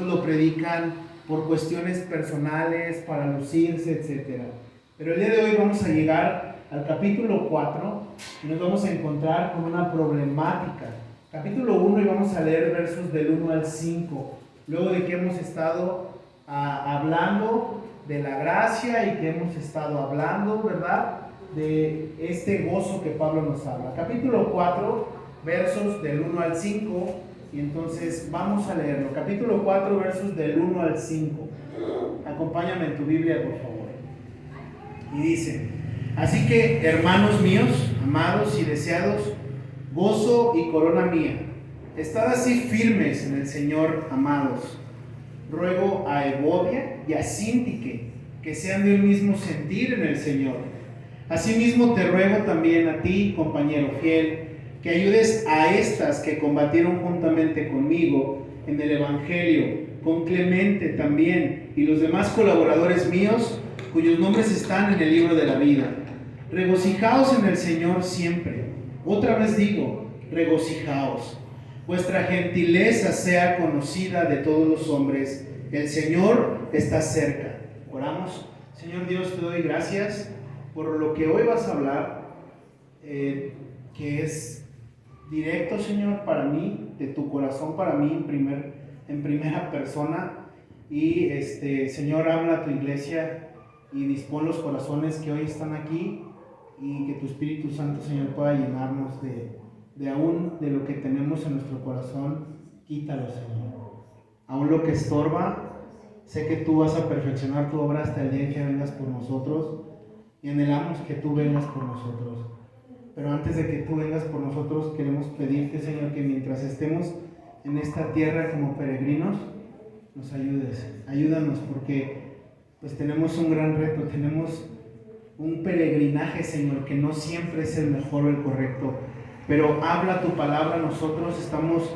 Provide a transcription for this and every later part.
lo predican por cuestiones personales, para lucirse, etc. Pero el día de hoy vamos a llegar al capítulo 4 y nos vamos a encontrar con una problemática. Capítulo 1 y vamos a leer versos del 1 al 5, luego de que hemos estado hablando de la gracia y que hemos estado hablando, ¿verdad?, de este gozo que Pablo nos habla. Capítulo 4, versos del 1 al 5. Y entonces vamos a leerlo. Capítulo 4, versos del 1 al 5. Acompáñame en tu Biblia, por favor. Y dice: así que, hermanos míos, amados y deseados, gozo y corona mía, estad así firmes en el Señor, amados. Ruego a Evodia y a Síntique que sean de un mismo sentir en el Señor. Asimismo te ruego también a ti, compañero fiel, que ayudes a estas que combatieron juntamente conmigo en el Evangelio, con Clemente también y los demás colaboradores míos, cuyos nombres están en el libro de la vida. Regocijaos en el Señor siempre. Otra vez digo, regocijaos. Vuestra gentileza sea conocida de todos los hombres. El Señor está cerca. Oramos. Señor Dios, te doy gracias por lo que hoy vas a hablar, que es directo, Señor, para mí, de tu corazón para mí en primera persona. Y Señor, habla a tu iglesia y dispón los corazones que hoy están aquí, y que tu Espíritu Santo, Señor, pueda llenarnos de aún de lo que tenemos en nuestro corazón. Quítalo, Señor. Aún lo que estorba, sé que tú vas a perfeccionar tu obra hasta el día en que vengas por nosotros, y anhelamos que tú vengas por nosotros. Pero antes de que tú vengas por nosotros, queremos pedirte, Señor, que mientras estemos en esta tierra como peregrinos, nos ayudes. Ayúdanos, porque pues tenemos un gran reto, tenemos un peregrinaje, Señor, que no siempre es el mejor o el correcto. Pero habla tu palabra, nosotros estamos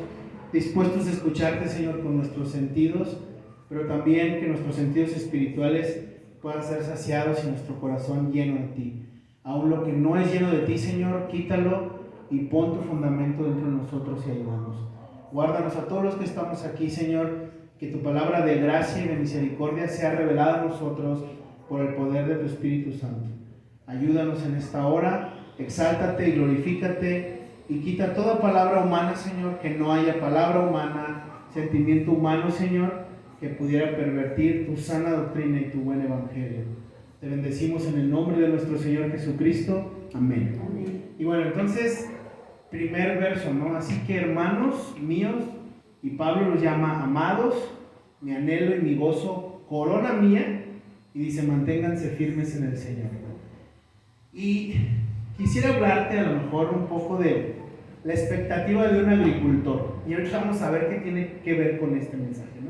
dispuestos a escucharte, Señor, con nuestros sentidos, pero también que nuestros sentidos espirituales puedan ser saciados y nuestro corazón lleno de ti. Aún lo que no es lleno de ti, Señor, quítalo y pon tu fundamento dentro de nosotros y ayúdanos. Guárdanos a todos los que estamos aquí, Señor, que tu palabra de gracia y de misericordia sea revelada a nosotros por el poder de tu Espíritu Santo. Ayúdanos en esta hora, exáltate y glorifícate, y quita toda palabra humana, Señor, que no haya palabra humana, sentimiento humano, Señor, que pudiera pervertir tu sana doctrina y tu buen evangelio. Te bendecimos en el nombre de nuestro Señor Jesucristo. Amén. Amén. Y bueno, entonces, primer verso, ¿no? Así que, hermanos míos, y Pablo los llama amados, mi anhelo y mi gozo, corona mía, y dice, manténganse firmes en el Señor. Y quisiera hablarte a lo mejor un poco de la expectativa de un agricultor. Y ahorita vamos a ver qué tiene que ver con este mensaje, ¿no?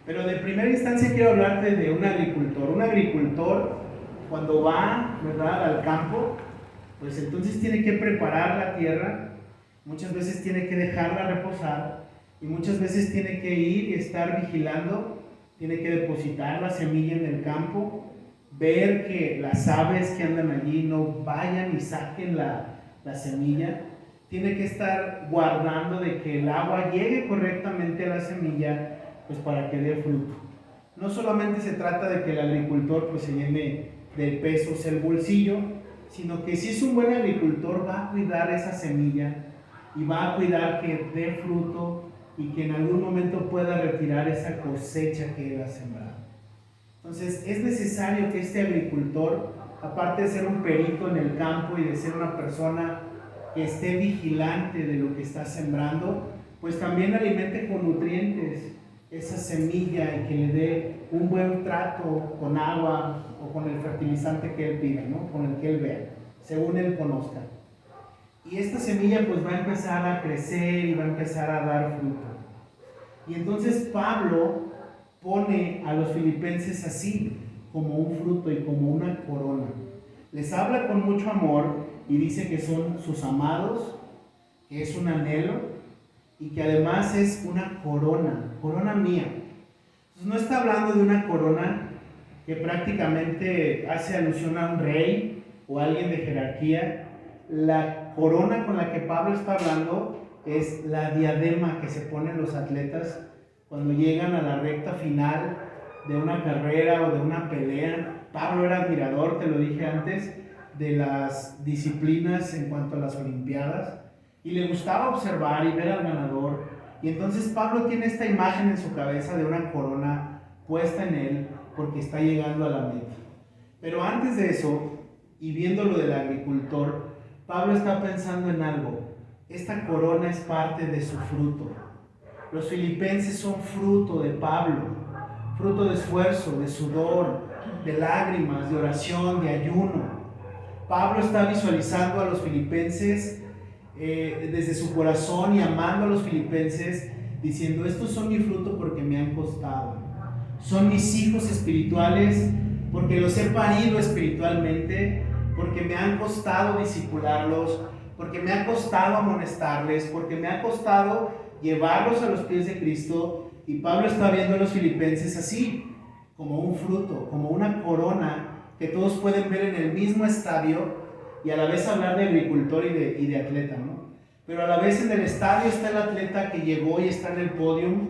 Pero de primera instancia quiero hablarte de un agricultor. Un agricultor, cuando va, ¿verdad?, al campo, pues entonces tiene que preparar la tierra, muchas veces tiene que dejarla reposar, y muchas veces tiene que ir y estar vigilando, tiene que depositar la semilla en el campo, ver que las aves que andan allí no vayan y saquen la semilla, tiene que estar guardando de que el agua llegue correctamente a la semilla, pues para que dé fruto. No solamente se trata de que el agricultor pues se llene de pesos el bolsillo, sino que si es un buen agricultor va a cuidar esa semilla y va a cuidar que dé fruto y que en algún momento pueda retirar esa cosecha que él ha sembrado. Entonces es necesario que este agricultor, aparte de ser un perito en el campo y de ser una persona que esté vigilante de lo que está sembrando, pues también alimente con nutrientes esa semilla y que le dé un buen trato con agua o con el fertilizante que él pida, ¿no?, con el que él vea, según él conozca. Y esta semilla pues va a empezar a crecer y va a empezar a dar fruto. Y entonces Pablo pone a los filipenses así, como un fruto y como una corona. Les habla con mucho amor y dice que son sus amados, que es un anhelo y que además es una corona mía. Entonces no está hablando de una corona que prácticamente hace alusión a un rey o a alguien de jerarquía. La corona con la que Pablo está hablando es la diadema que se ponen los atletas cuando llegan a la recta final de una carrera o de una pelea. Pablo era admirador, te lo dije antes, de las disciplinas en cuanto a las olimpiadas, y le gustaba observar y ver al ganador. Y entonces Pablo tiene esta imagen en su cabeza de una corona puesta en él porque está llegando a la meta. Pero antes de eso, y viendo lo del agricultor, Pablo está pensando en algo. Esta corona es parte de su fruto. Los filipenses son fruto de Pablo, fruto de esfuerzo, de sudor, de lágrimas, de oración, de ayuno. Pablo está visualizando a los filipenses desde su corazón y amando a los filipenses, diciendo: estos son mi fruto porque me han costado. Son mis hijos espirituales porque los he parido espiritualmente, porque me han costado discipularlos, porque me ha costado amonestarles, porque me ha costado llevarlos a los pies de Cristo. Y Pablo está viendo a los filipenses así, como un fruto, como una corona que todos pueden ver en el mismo estadio, y a la vez hablar de agricultor y de atleta, ¿no? Pero a la vez en el estadio está el atleta que llegó y está en el podium,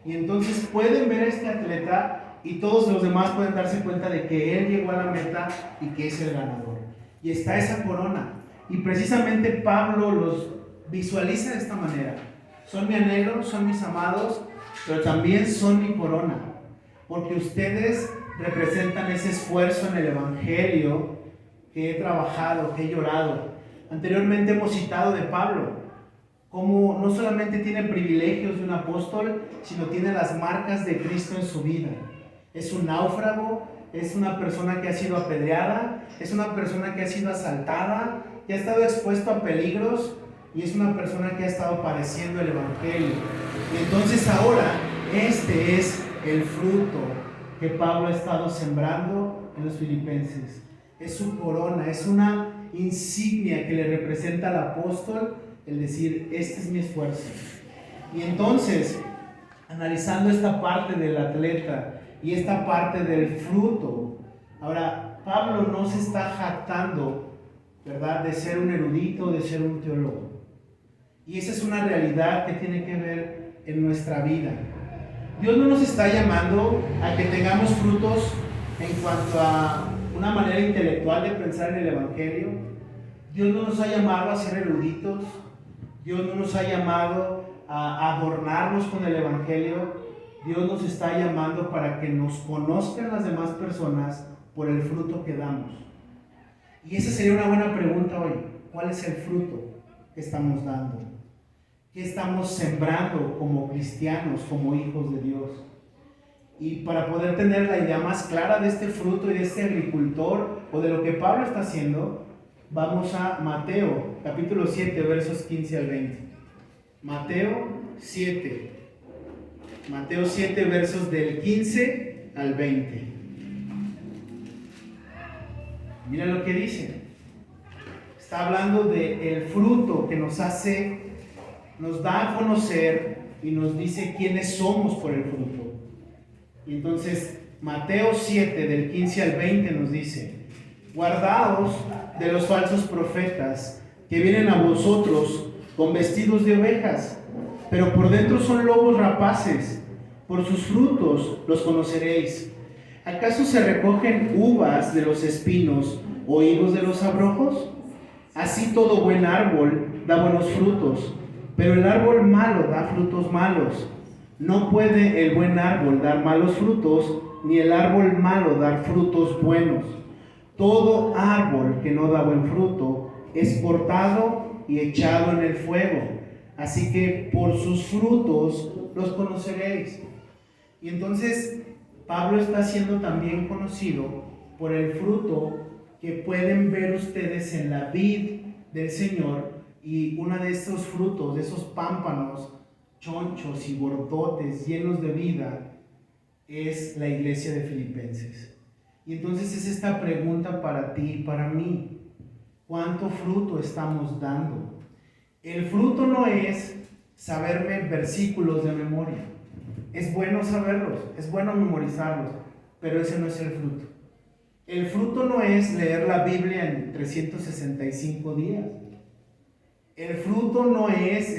y entonces pueden ver a este atleta y todos los demás pueden darse cuenta de que él llegó a la meta y que es el ganador. Y está esa corona. Y precisamente Pablo los visualiza de esta manera: son mi anhelo, son mis amados, pero también son mi corona, porque ustedes representan ese esfuerzo en el Evangelio que he trabajado, que he llorado. Anteriormente hemos citado de Pablo, como no solamente tiene privilegios de un apóstol, sino tiene las marcas de Cristo en su vida. Es un náufrago, es una persona que ha sido apedreada, es una persona que ha sido asaltada, que ha estado expuesto a peligros, y es una persona que ha estado padeciendo el Evangelio. Y entonces ahora este es el fruto que Pablo ha estado sembrando en los filipenses. Es su corona, es una insignia que le representa al apóstol, el decir: este es mi esfuerzo. Y entonces, analizando esta parte del atleta y esta parte del fruto, ahora Pablo no se está jactando, ¿verdad?, de ser un erudito, de ser un teólogo. Y esa es una realidad que tiene que ver en nuestra vida. Dios no nos está llamando a que tengamos frutos en cuanto a una manera intelectual de pensar en el Evangelio. Dios no nos ha llamado a ser eruditos. Dios no nos ha llamado a adornarnos con el Evangelio. Dios nos está llamando para que nos conozcan las demás personas por el fruto que damos. Y esa sería una buena pregunta hoy. ¿Cuál es el fruto que estamos dando? ¿Qué estamos sembrando como cristianos, como hijos de Dios? Y para poder tener la idea más clara de este fruto y de este agricultor, o de lo que Pablo está haciendo, vamos a Mateo, capítulo 7, versos 15 al 20. Mateo 7. Mateo 7, versos del 15 al 20. Mira lo que dice. Está hablando del fruto que nos da a conocer y nos dice quiénes somos por el fruto. Y entonces Mateo 7 del 15 al 20 nos dice: guardaos de los falsos profetas que vienen a vosotros con vestidos de ovejas, pero por dentro son lobos rapaces. Por sus frutos los conoceréis. ¿Acaso se recogen uvas de los espinos o higos de los abrojos? Así todo buen árbol da buenos frutos, pero el árbol malo da frutos malos. No puede el buen árbol dar malos frutos, ni el árbol malo dar frutos buenos. Todo árbol que no da buen fruto es cortado y echado en el fuego. Así que por sus frutos los conoceréis. Y entonces Pablo está siendo también conocido por el fruto que pueden ver ustedes en la vid del Señor. Y uno de estos frutos, de esos pámpanos chonchos y bordotes llenos de vida, es la iglesia de Filipenses. Y entonces es esta pregunta para ti y para mí: ¿cuánto fruto estamos dando? El fruto no es saberme versículos de memoria. Es bueno saberlos, es bueno memorizarlos, pero ese no es el fruto. El fruto no es leer la Biblia en 365 días. El fruto no es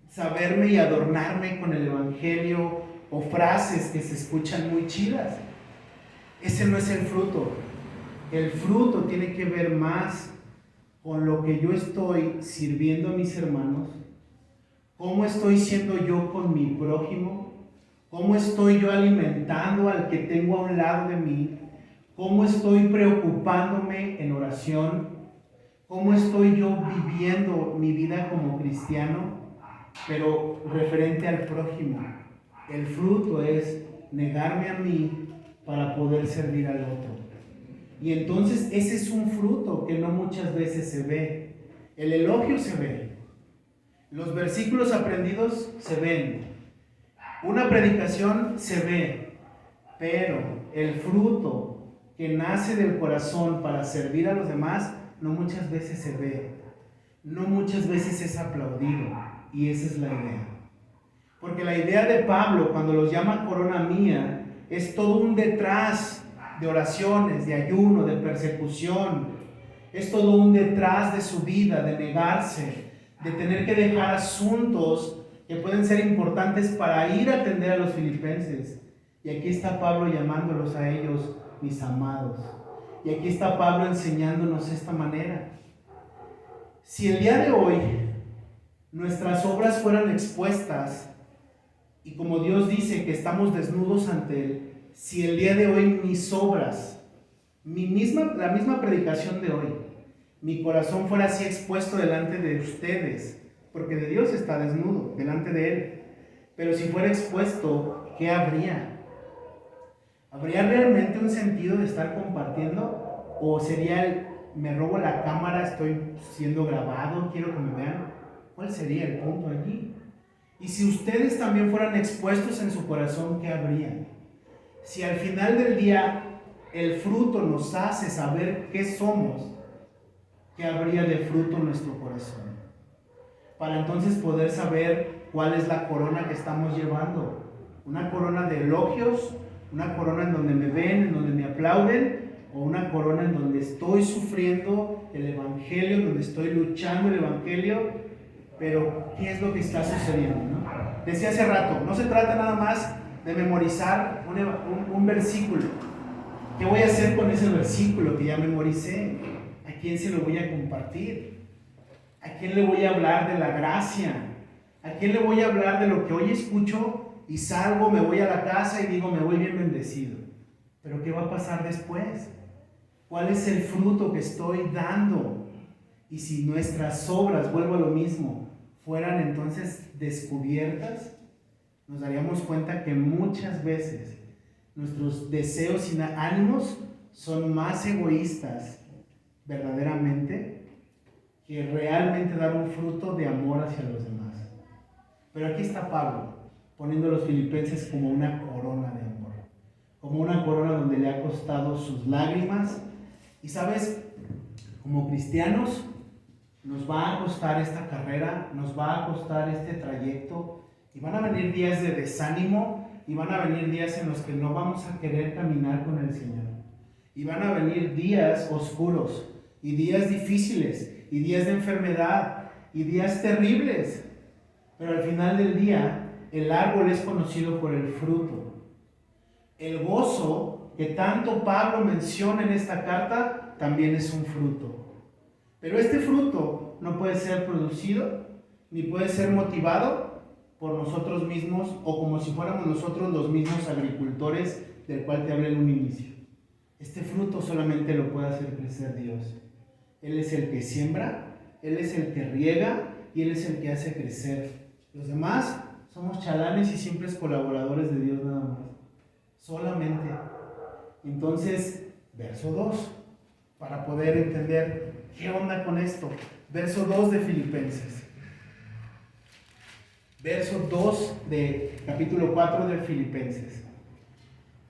saberme y adornarme con el evangelio o frases que se escuchan muy chidas. Ese no es el fruto. El fruto tiene que ver más con lo que yo estoy sirviendo a mis hermanos, cómo estoy siendo yo con mi prójimo, cómo estoy yo alimentando al que tengo a un lado de mí, cómo estoy preocupándome en oración, cómo estoy yo viviendo mi vida como cristiano, pero referente al prójimo. El fruto es negarme a mí para poder servir al otro. Y entonces ese es un fruto que no muchas veces se ve. El elogio se ve. Los versículos aprendidos se ven. Una predicación se ve. Pero el fruto que nace del corazón para servir a los demás no muchas veces se ve. No muchas veces es aplaudido. Y esa es la idea. Porque la idea de Pablo cuando los llama corona mía es todo un detrás de oraciones, de ayuno, de persecución. Es todo un detrás de su vida, de negarse, de tener que dejar asuntos que pueden ser importantes para ir a atender a los filipenses. Y aquí está Pablo llamándolos a ellos mis amados. Y aquí está Pablo enseñándonos esta manera. Si el día de hoy nuestras obras fueran expuestas, y como Dios dice que estamos desnudos ante Él, si el día de hoy mis obras, la misma predicación de hoy, mi corazón fuera así expuesto delante de ustedes, porque de Dios está desnudo, delante de Él, pero si fuera expuesto, ¿qué habría? ¿Habría realmente un sentido de estar compartiendo? ¿O sería me robo la cámara, estoy siendo grabado, quiero que me vean? ¿Cuál sería el punto allí? Y si ustedes también fueran expuestos en su corazón, ¿qué habría? Si al final del día el fruto nos hace saber qué somos, ¿qué habría de fruto en nuestro corazón? Para entonces poder saber cuál es la corona que estamos llevando. Una corona de elogios, una corona en donde me ven, en donde me aplauden, o una corona en donde estoy sufriendo el evangelio, donde estoy luchando el evangelio. Pero, ¿qué es lo que está sucediendo? ¿No? Decía hace rato, no se trata nada más de memorizar un versículo. ¿Qué voy a hacer con ese versículo que ya memoricé? ¿A quién se lo voy a compartir? ¿A quién le voy a hablar de la gracia? ¿A quién le voy a hablar de lo que hoy escucho y salgo, me voy a la casa y digo, me voy bien bendecido? ¿Pero qué va a pasar después? ¿Cuál es el fruto que estoy dando? Y si nuestras obras, vuelvo a lo mismo, fueran entonces descubiertas, nos daríamos cuenta que muchas veces nuestros deseos y ánimos son más egoístas verdaderamente que realmente dar un fruto de amor hacia los demás. Pero aquí está Pablo poniendo a los filipenses como una corona de amor, como una corona donde le ha costado sus lágrimas. Y sabes, como cristianos nos va a costar esta carrera, nos va a costar este trayecto, y van a venir días de desánimo, y van a venir días en los que no vamos a querer caminar con el Señor, y van a venir días oscuros, y días difíciles, y días de enfermedad, y días terribles, pero al final del día, el árbol es conocido por el fruto. El gozo que tanto Pablo menciona en esta carta, también es un fruto. Pero este fruto no puede ser producido, ni puede ser motivado por nosotros mismos o como si fuéramos nosotros los mismos agricultores del cual te hablé en un inicio. Este fruto solamente lo puede hacer crecer Dios. Él es el que siembra, Él es el que riega y Él es el que hace crecer. Los demás somos chalanes y simples colaboradores de Dios nada más. Solamente. Entonces, verso 2, para poder entender qué onda con esto. Verso 2 de Filipenses. Verso 2 de capítulo 4 de Filipenses.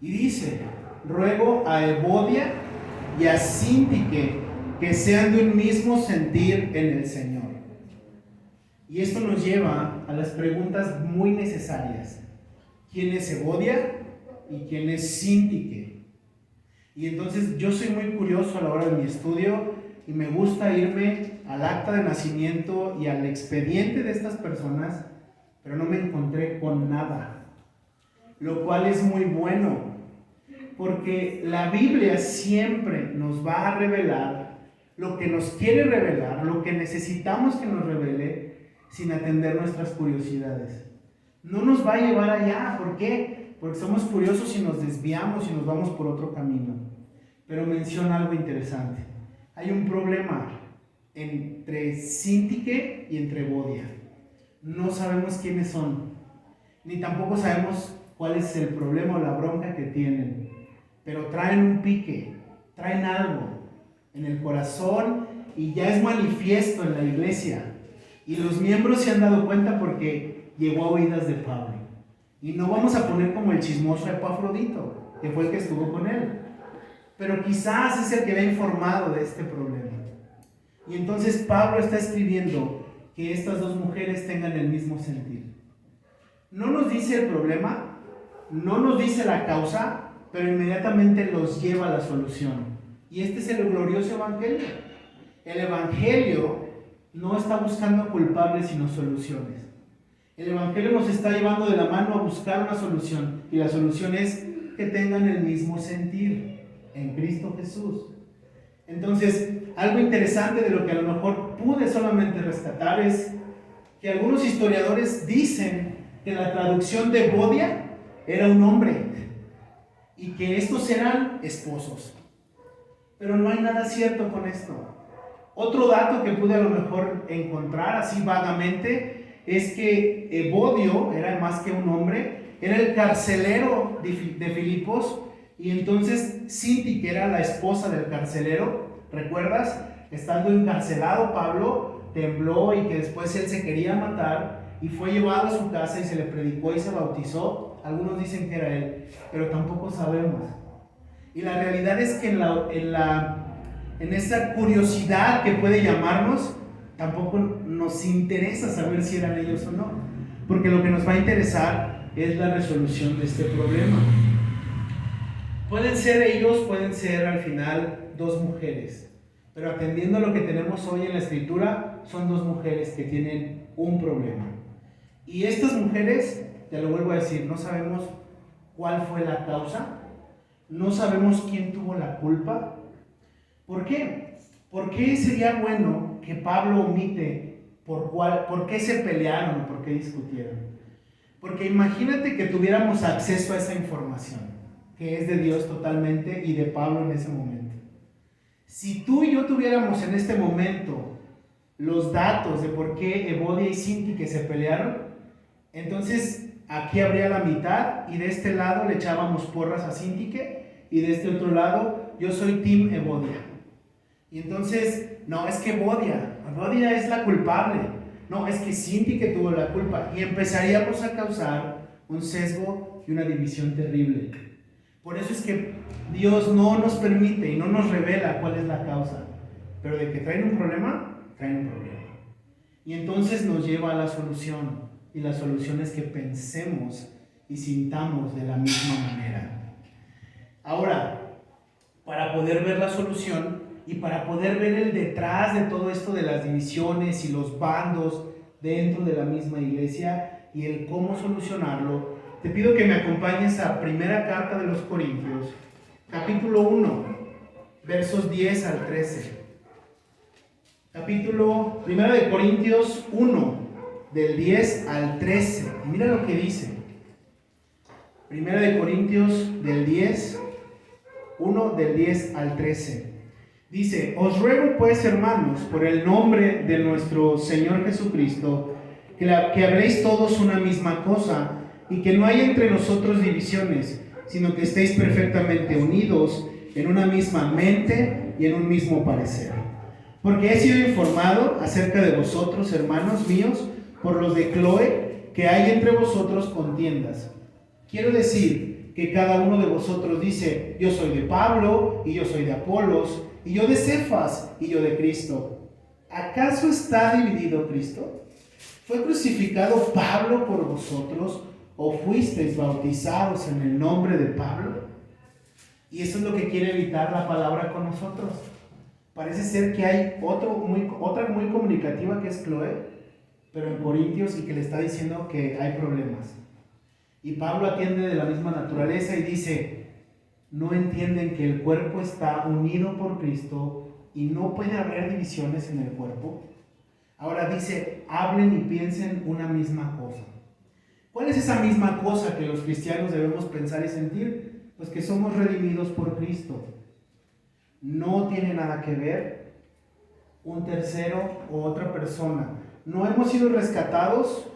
Y dice, ruego a Evodia y a Síntique que sean de un mismo sentir en el Señor. Y esto nos lleva a las preguntas muy necesarias. ¿Quién es Evodia y quién es Síntique? Y entonces yo soy muy curioso a la hora de mi estudio y me gusta irme al acta de nacimiento y al expediente de estas personas pero no me encontré con nada, lo cual es muy bueno, porque la Biblia siempre nos va a revelar lo que nos quiere revelar, lo que necesitamos que nos revele, sin atender nuestras curiosidades. No nos va a llevar allá. ¿Por qué? Porque somos curiosos y nos desviamos y nos vamos por otro camino. Pero menciona algo interesante. Hay un problema entre Síntique y entre Evodia. No sabemos quiénes son, ni tampoco sabemos cuál es el problema o la bronca que tienen, pero traen un pique, traen algo en el corazón y ya es manifiesto en la iglesia. Y los miembros se han dado cuenta porque llegó a oídas de Pablo. Y no vamos a poner como el chismoso Epafrodito, que fue el que estuvo con él, pero quizás es el que le ha informado de este problema. Y entonces Pablo está escribiendo que estas dos mujeres tengan el mismo sentir. No nos dice el problema, no nos dice la causa, pero inmediatamente los lleva a la solución. Y este es el glorioso evangelio. El evangelio no está buscando culpables sino soluciones. El evangelio nos está llevando de la mano a buscar una solución, y la solución es que tengan el mismo sentir en Cristo Jesús. Entonces, algo interesante de lo que a lo mejor pude solamente rescatar es que algunos historiadores dicen que la traducción de Evodia era un hombre y que estos eran esposos. Pero no hay nada cierto con esto. Otro dato que pude a lo mejor encontrar así vagamente es que Evodio era más que un hombre, era el carcelero de Filipos, y entonces Sinti, que era la esposa del carcelero, ¿recuerdas? Estando encarcelado Pablo, tembló y que después él se quería matar y fue llevado a su casa y se le predicó y se bautizó. Algunos dicen que era él, pero tampoco sabemos. Y la realidad es que en esa curiosidad que puede llamarnos, tampoco nos interesa saber si eran ellos o no, porque lo que nos va a interesar es la resolución de este problema. Pueden ser ellos, pueden ser al final dos mujeres, pero atendiendo a lo que tenemos hoy en la escritura, son dos mujeres que tienen un problema. Y estas mujeres, te lo vuelvo a decir, no sabemos cuál fue la causa, no sabemos quién tuvo la culpa. ¿Por qué? ¿Por qué sería bueno que Pablo omite por qué se pelearon o por qué discutieron? Porque imagínate que tuviéramos acceso a esa información, que es de Dios totalmente y de Pablo en ese momento. Si tú y yo tuviéramos en este momento los datos de por qué Evodia y Síntique se pelearon, entonces aquí habría la mitad y de este lado le echábamos porras a Síntique y de este otro lado yo soy team Evodia. Y entonces, no, es que Evodia es la culpable, no, es que Síntique tuvo la culpa, y empezaríamos a causar un sesgo y una división terrible. Por eso es que Dios no nos permite y no nos revela cuál es la causa, pero de que traen un problema, traen un problema. Y entonces nos lleva a la solución, y la solución es que pensemos y sintamos de la misma manera. Ahora, para poder ver la solución y para poder ver el detrás de todo esto de las divisiones y los bandos dentro de la misma iglesia y el cómo solucionarlo, te pido que me acompañes a primera carta de los Corintios, capítulo 1, versos 10 al 13. Capítulo 1 de Corintios 1, del 10 al 13. Y mira lo que dice. 1 de Corintios del 10, 1 del 10 al 13. Dice: os ruego pues, hermanos, por el nombre de nuestro Señor Jesucristo, que habléis todos una misma cosa, y que no haya entre nosotros divisiones, sino que estéis perfectamente unidos en una misma mente y en un mismo parecer. Porque he sido informado acerca de vosotros, hermanos míos, por los de Cloé, que hay entre vosotros contiendas. Quiero decir que cada uno de vosotros dice: yo soy de Pablo, y yo soy de Apolos, y yo de Cefas, y yo de Cristo. ¿Acaso está dividido Cristo? ¿Fue crucificado Pablo por vosotros, o fuisteis bautizados en el nombre de Pablo? Y eso es lo que quiere evitar la palabra con nosotros. Parece ser que hay otra muy comunicativa, que es Cloé, pero en Corintios, y que le está diciendo que hay problemas. Y Pablo atiende de la misma naturaleza y dice, no entienden que el cuerpo está unido por Cristo y no puede haber divisiones en el cuerpo. Ahora dice, hablen y piensen una misma cosa. ¿Cuál es esa misma cosa que los cristianos debemos pensar y sentir? Pues que somos redimidos por Cristo. No tiene nada que ver un tercero o otra persona. No hemos sido rescatados,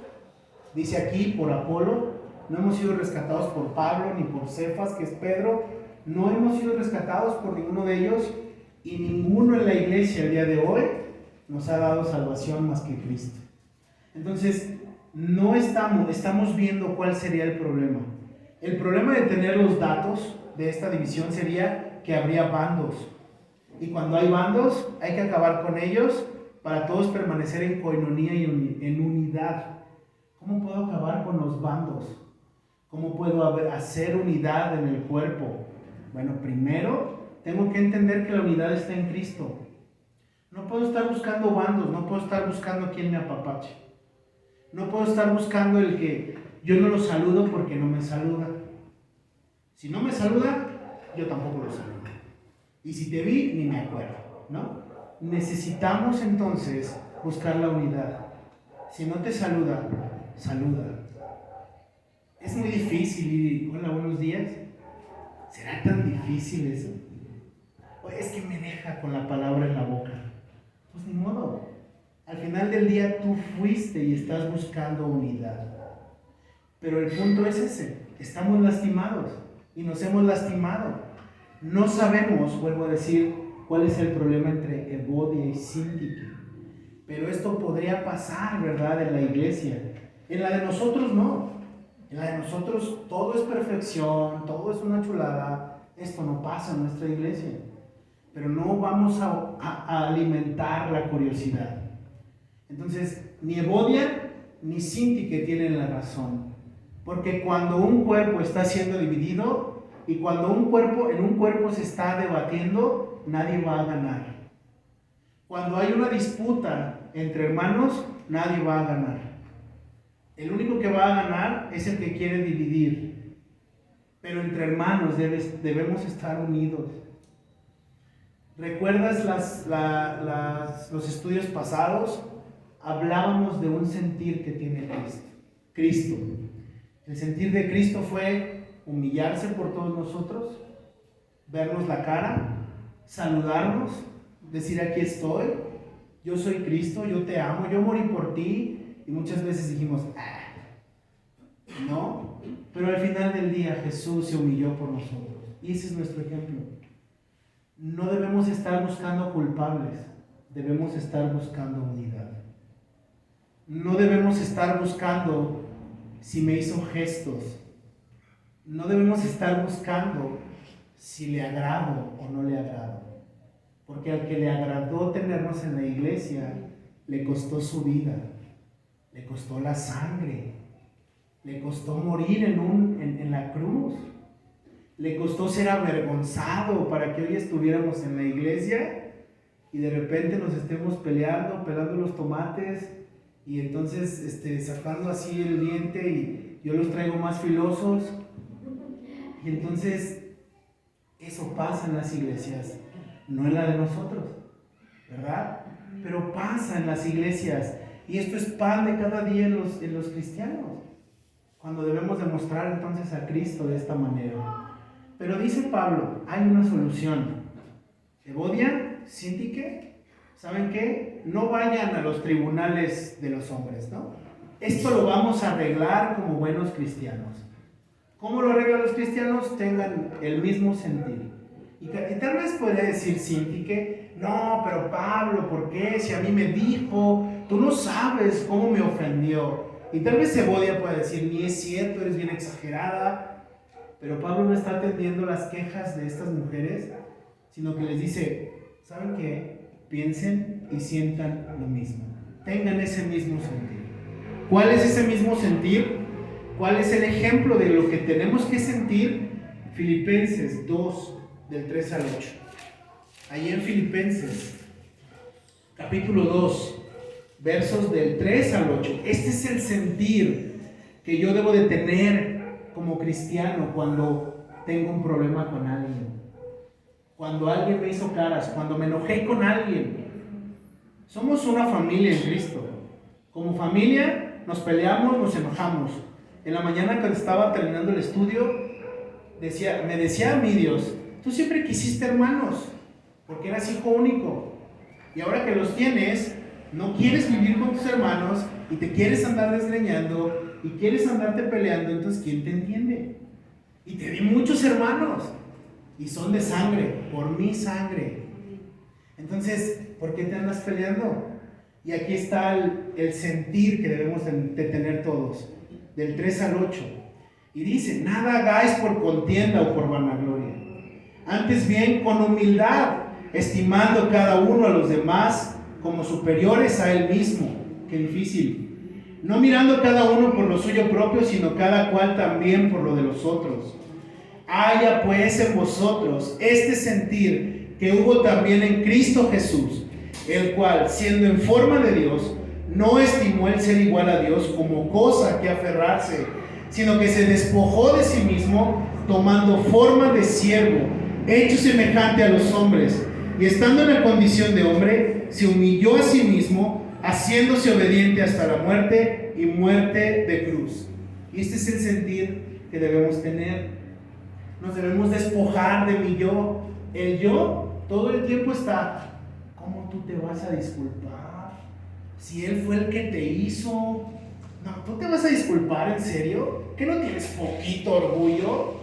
dice aquí, por Apolo. No hemos sido rescatados por Pablo ni por Cefas, que es Pedro. No hemos sido rescatados por ninguno de ellos. Y ninguno en la iglesia el día de hoy nos ha dado salvación más que Cristo. Entonces, no estamos viendo cuál sería el problema. El problema de tener los datos de esta división sería que habría bandos. Y cuando hay bandos, hay que acabar con ellos para todos permanecer en coinonía y en unidad. ¿Cómo puedo acabar con los bandos? ¿Cómo puedo hacer unidad en el cuerpo? Bueno, primero tengo que entender que la unidad está en Cristo. No puedo estar buscando bandos, no puedo estar buscando quién me apapache. No puedo estar buscando el que yo no lo saludo porque no me saluda. Si no me saluda, yo tampoco lo saludo. Y si te vi, ni me acuerdo, ¿no? Necesitamos entonces buscar la unidad. Si no te saluda, saluda. Es muy difícil y hola, buenos días. ¿Será tan difícil eso? Es que me deja con la palabra en la boca. Pues ni modo. Al final del día tú fuiste y estás buscando unidad. Pero el punto es ese. Estamos lastimados y nos hemos lastimado. No sabemos, vuelvo a decir, cuál es el problema entre Evodia y Síntique. Pero esto podría pasar, ¿verdad?, en la iglesia. En la de nosotros no. En la de nosotros todo es perfección, todo es una chulada. Esto no pasa en nuestra iglesia. Pero no vamos a alimentar la curiosidad. Entonces, ni Evodia ni Síntique tienen la razón. Porque cuando un cuerpo está siendo dividido y cuando en un cuerpo se está debatiendo, nadie va a ganar. Cuando hay una disputa entre hermanos, nadie va a ganar. El único que va a ganar es el que quiere dividir. Pero entre hermanos debemos estar unidos. ¿Recuerdas los estudios pasados? Hablábamos de un sentir que tiene Cristo. El sentir de Cristo fue humillarse por todos nosotros, vernos la cara, saludarnos, decir aquí estoy, yo soy Cristo, yo te amo, yo morí por ti. Y muchas veces dijimos, no, pero al final del día Jesús se humilló por nosotros. Y ese es nuestro ejemplo. No debemos estar buscando culpables, debemos estar buscando unidad. No debemos estar buscando si me hizo gestos. No debemos estar buscando si le agrado o no le agrado. Porque al que le agradó tenernos en la iglesia, le costó su vida, le costó la sangre, le costó morir en la cruz, le costó ser avergonzado para que hoy estuviéramos en la iglesia y de repente nos estemos pelando los tomates. Y entonces sacando así el diente y yo los traigo más filosos. Y entonces eso pasa en las iglesias, no en la de nosotros, ¿verdad? Pero pasa en las iglesias. Y esto es pan de cada día en los cristianos. Cuando debemos demostrar entonces a Cristo de esta manera. Pero dice Pablo, hay una solución. Evodia, Síntique, ¿saben qué? No vayan a los tribunales de los hombres, ¿no? Esto lo vamos a arreglar como buenos cristianos. ¿Cómo lo arreglan los cristianos? Tengan el mismo sentir. Y tal vez podría decir Síntique, no, pero Pablo, ¿por qué? Si a mí me dijo, tú no sabes cómo me ofendió. Y tal vez Evodia pueda decir, ni es cierto, eres bien exagerada. Pero Pablo no está atendiendo las quejas de estas mujeres, sino que les dice, ¿saben qué? Piensen y sientan lo mismo. Tengan ese mismo sentir. ¿Cuál es ese mismo sentir? ¿Cuál es el ejemplo de lo que tenemos que sentir? Filipenses 2, del 3 al 8. Ahí en Filipenses, capítulo 2, versos del 3 al 8. Este es el sentir que yo debo de tener como cristiano cuando tengo un problema con alguien, cuando alguien me hizo caras, cuando me enojé con alguien. Somos una familia en Cristo. Como familia nos peleamos, nos enojamos. En la mañana cuando estaba terminando el estudio, me decía a mí Dios, tú siempre quisiste hermanos, porque eras hijo único. Y ahora que los tienes, no quieres vivir con tus hermanos y te quieres andar desgreñando y quieres andarte peleando, entonces ¿quién te entiende? Y te di muchos hermanos y son de sangre, por mi sangre. Entonces, ¿por qué te andas peleando? Y aquí está el sentir que debemos de tener todos, del 3 al 8. Y dice, nada hagáis por contienda o por vanagloria, antes bien con humildad, estimando cada uno a los demás como superiores a él mismo. Qué difícil. No mirando cada uno por lo suyo propio, sino cada cual también por lo de los otros. Haya pues en vosotros este sentir que hubo también en Cristo Jesús, el cual, siendo en forma de Dios, no estimó el ser igual a Dios como cosa que aferrarse, sino que se despojó de sí mismo, tomando forma de siervo, hecho semejante a los hombres, y estando en la condición de hombre, se humilló a sí mismo, haciéndose obediente hasta la muerte y muerte de cruz. Y este es el sentir que debemos tener. Nos debemos despojar de mi yo. El yo todo el tiempo está, ¿cómo tú te vas a disculpar? Si él fue el que te hizo. No, ¿tú te vas a disculpar en serio? ¿Que no tienes poquito orgullo?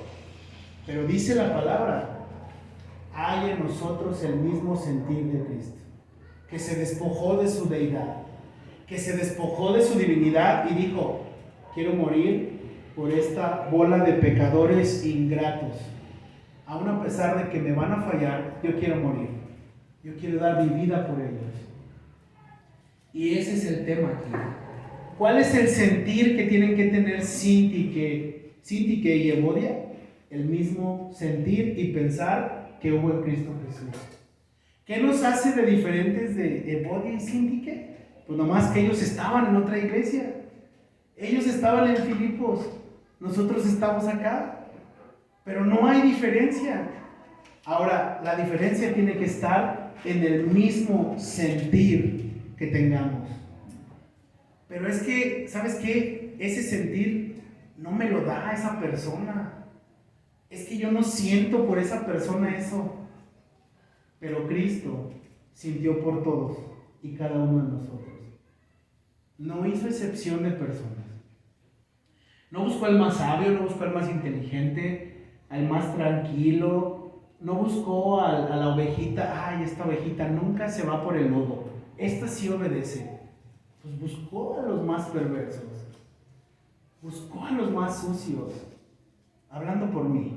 Pero dice la palabra, hay en nosotros el mismo sentir de Cristo, que se despojó de su deidad, que se despojó de su divinidad y dijo, quiero morir por esta bola de pecadores ingratos. Aún a pesar de que me van a fallar, yo quiero morir. Yo quiero dar mi vida por ellos. Y ese es el tema aquí. ¿Cuál es el sentir que tienen que tener Sintique y Evodia? El mismo sentir y pensar que hubo en Cristo Jesús. ¿Qué nos hace de diferentes de Evodia y Sintique? Pues nomás que ellos estaban en otra iglesia. Ellos estaban en Filipos. Nosotros estamos acá. Pero no hay diferencia. Ahora, la diferencia tiene que estar en el mismo sentir que tengamos. Pero es que, ¿sabes qué? Ese sentir no me lo da esa persona. Es que yo no siento por esa persona eso. Pero Cristo sintió por todos y cada uno de nosotros. No hizo excepción de personas. No buscó al más sabio, no buscó al más inteligente, al más tranquilo. No buscó a la ovejita. Ay, esta ovejita nunca se va por el lodo. Esta sí obedece. Pues buscó a los más perversos. Buscó a los más sucios. Hablando por mí.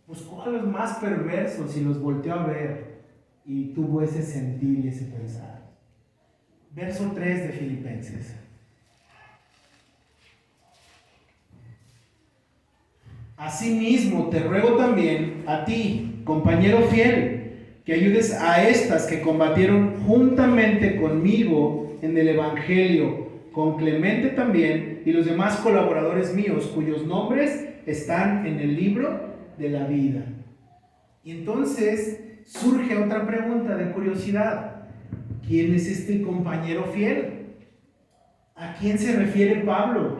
Buscó a los más perversos y los volteó a ver. Y tuvo ese sentir y ese pensar. Verso 3 de Filipenses. Asimismo, te ruego también a ti, compañero fiel, que ayudes a estas que combatieron juntamente conmigo en el Evangelio, con Clemente también y los demás colaboradores míos, cuyos nombres están en el libro de la vida. Y entonces surge otra pregunta de curiosidad. ¿Quién es este compañero fiel? ¿A quién se refiere Pablo?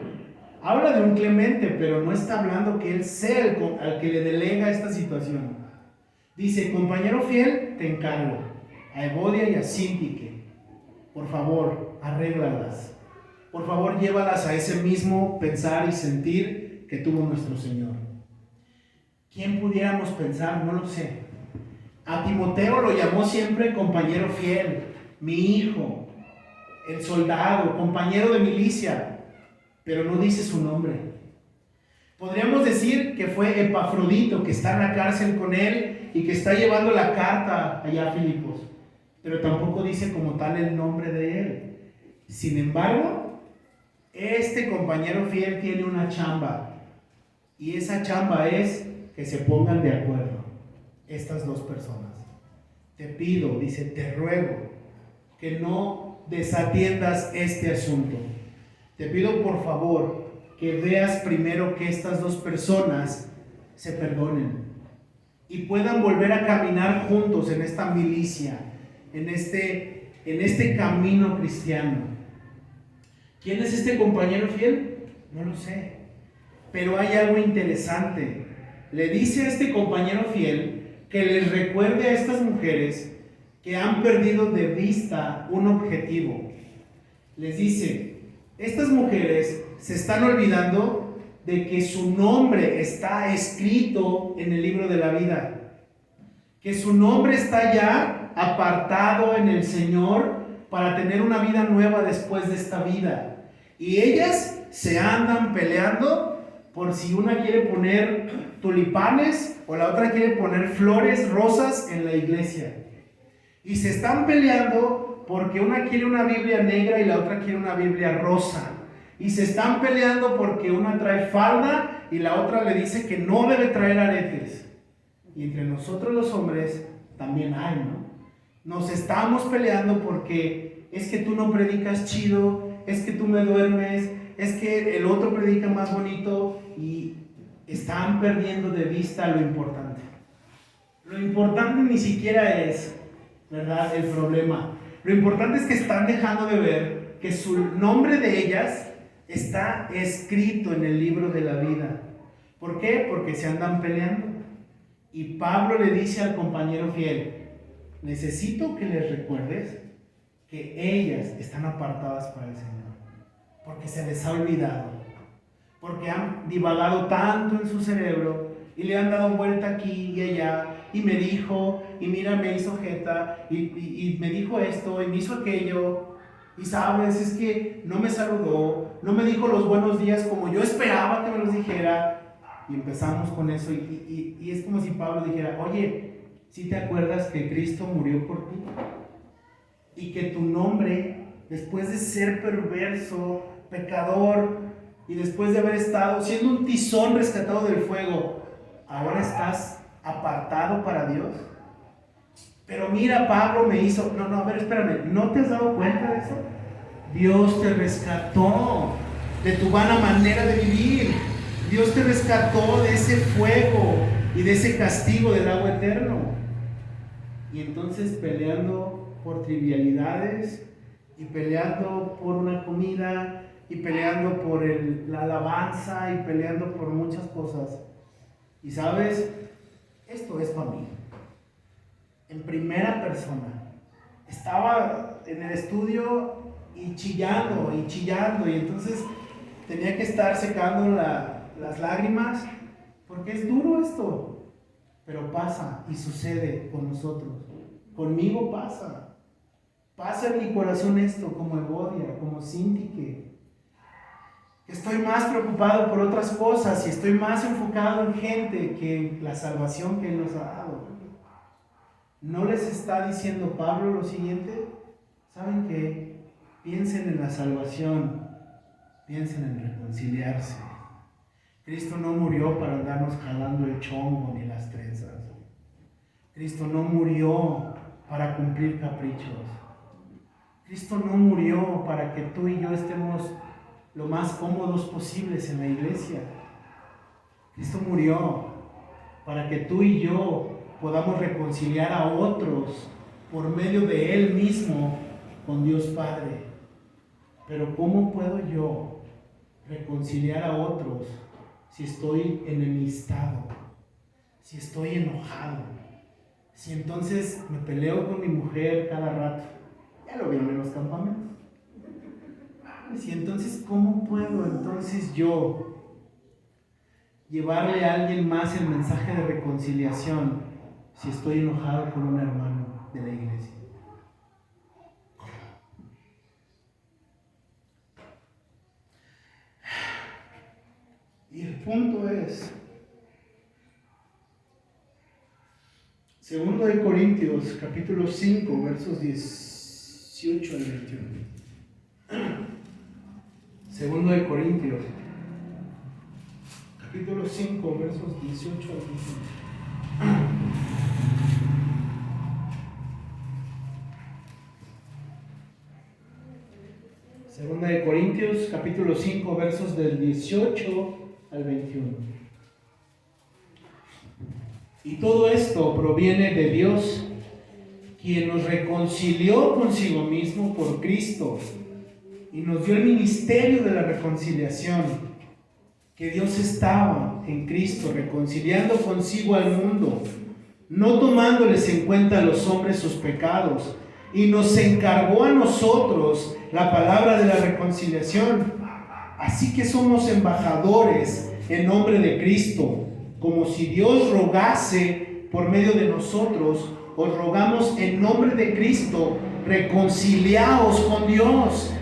Habla de un Clemente, pero no está hablando que él sea al que le delega esta situación. Dice, compañero fiel, te encargo, a Evodia y a Sintique. Por favor, arréglalas. Por favor, llévalas a ese mismo pensar y sentir que tuvo nuestro Señor. ¿Quién pudiéramos pensar? No lo sé. A Timoteo lo llamó siempre compañero fiel, mi hijo, el soldado, compañero de milicia, pero no dice su nombre. Podríamos decir que fue Epafrodito, que está en la cárcel con él y que está llevando la carta allá a Filipos, pero tampoco dice como tal el nombre de él. Sin embargo, este compañero fiel tiene una chamba, y esa chamba es que se pongan de acuerdo estas dos personas. Te pido, dice, te ruego, que no desatiendas este asunto. Te pido por favor que veas primero que estas dos personas se perdonen y puedan volver a caminar juntos en esta milicia, en este camino cristiano. ¿Quién es este compañero fiel? No lo sé, pero hay algo interesante. Le dice a este compañero fiel que les recuerde a estas mujeres que han perdido de vista un objetivo. Les dice, estas mujeres se están olvidando de que su nombre está escrito en el libro de la vida, que su nombre está ya apartado en el Señor para tener una vida nueva después de esta vida. Y ellas se andan peleando por si una quiere poner tulipanes o la otra quiere poner flores, rosas en la iglesia. Y se están peleando porque una quiere una Biblia negra y la otra quiere una Biblia rosa. Y se están peleando porque una trae falda y la otra le dice que no debe traer aretes. Y entre nosotros los hombres también hay, ¿no? Nos estamos peleando porque es que tú no predicas chido, es que tú me duermes, es que el otro predica más bonito, y están perdiendo de vista lo importante. Lo importante ni siquiera es, ¿verdad?, el problema. Lo importante es que están dejando de ver que su nombre de ellas está escrito en el libro de la vida. ¿Por qué? Porque se andan peleando. Y Pablo le dice al compañero fiel, necesito que les recuerdes que ellas están apartadas para el Señor, porque se les ha olvidado, porque han divagado tanto en su cerebro y le han dado vuelta aquí y allá, y me dijo, y mira, me hizo jeta, y me dijo esto, y me hizo aquello, y sabes, es que no me saludó, no me dijo los buenos días como yo esperaba que me los dijera. Y empezamos con eso, y es como si Pablo dijera, oye, ¿sí te acuerdas que Cristo murió por ti? Y que tu nombre, después de ser perverso, pecador, y después de haber estado siendo un tizón rescatado del fuego, ahora estás apartado para Dios. Pero mira, Pablo me hizo, no, a ver, espérame, ¿no te has dado cuenta de eso? Dios te rescató de tu vana manera de vivir. Dios te rescató de ese fuego y de ese castigo del agua eterno. Y entonces peleando por trivialidades, y peleando por una comida, y peleando por la alabanza, y peleando por muchas cosas. Y sabes, esto es para mí. En primera persona. Estaba en el estudio y chillando, y entonces tenía que estar secando las lágrimas, porque es duro esto, pero pasa y sucede con nosotros. Conmigo pasa en mi corazón esto, como Evodia, como Sintique, que estoy más preocupado por otras cosas y estoy más enfocado en gente que en la salvación que Él nos ha dado. ¿No les está diciendo Pablo lo siguiente? ¿Saben qué? Piensen en la salvación, piensen en reconciliarse. Cristo no murió para andarnos jalando el chongo ni las trenzas. Cristo no murió para cumplir caprichos. Cristo no murió para que tú y yo estemos lo más cómodos posibles en la iglesia. Cristo murió para que tú y yo podamos reconciliar a otros por medio de Él mismo con Dios Padre. Pero ¿cómo puedo yo reconciliar a otros si estoy enemistado, si estoy enojado, si entonces me peleo con mi mujer cada rato? Ya lo vieron en los campamentos. Si entonces, ¿cómo puedo entonces yo llevarle a alguien más el mensaje de reconciliación si estoy enojado con un hermano de la iglesia? Y el punto es, 2 Corintios capítulo 5 versos 18 al 21. 2 Corintios capítulo 5 versos 18 al 21. Segunda de Corintios, capítulo 5, versos del 18 al 21. Y todo esto proviene de Dios, quien nos reconcilió consigo mismo por Cristo y nos dio el ministerio de la reconciliación, que Dios estaba en Cristo reconciliando consigo al mundo, no tomándoles en cuenta a los hombres sus pecados, y nos encargó a nosotros la palabra de la reconciliación. Así que somos embajadores en nombre de Cristo, como si Dios rogase por medio de nosotros. Os rogamos en nombre de Cristo, reconciliaos con Dios.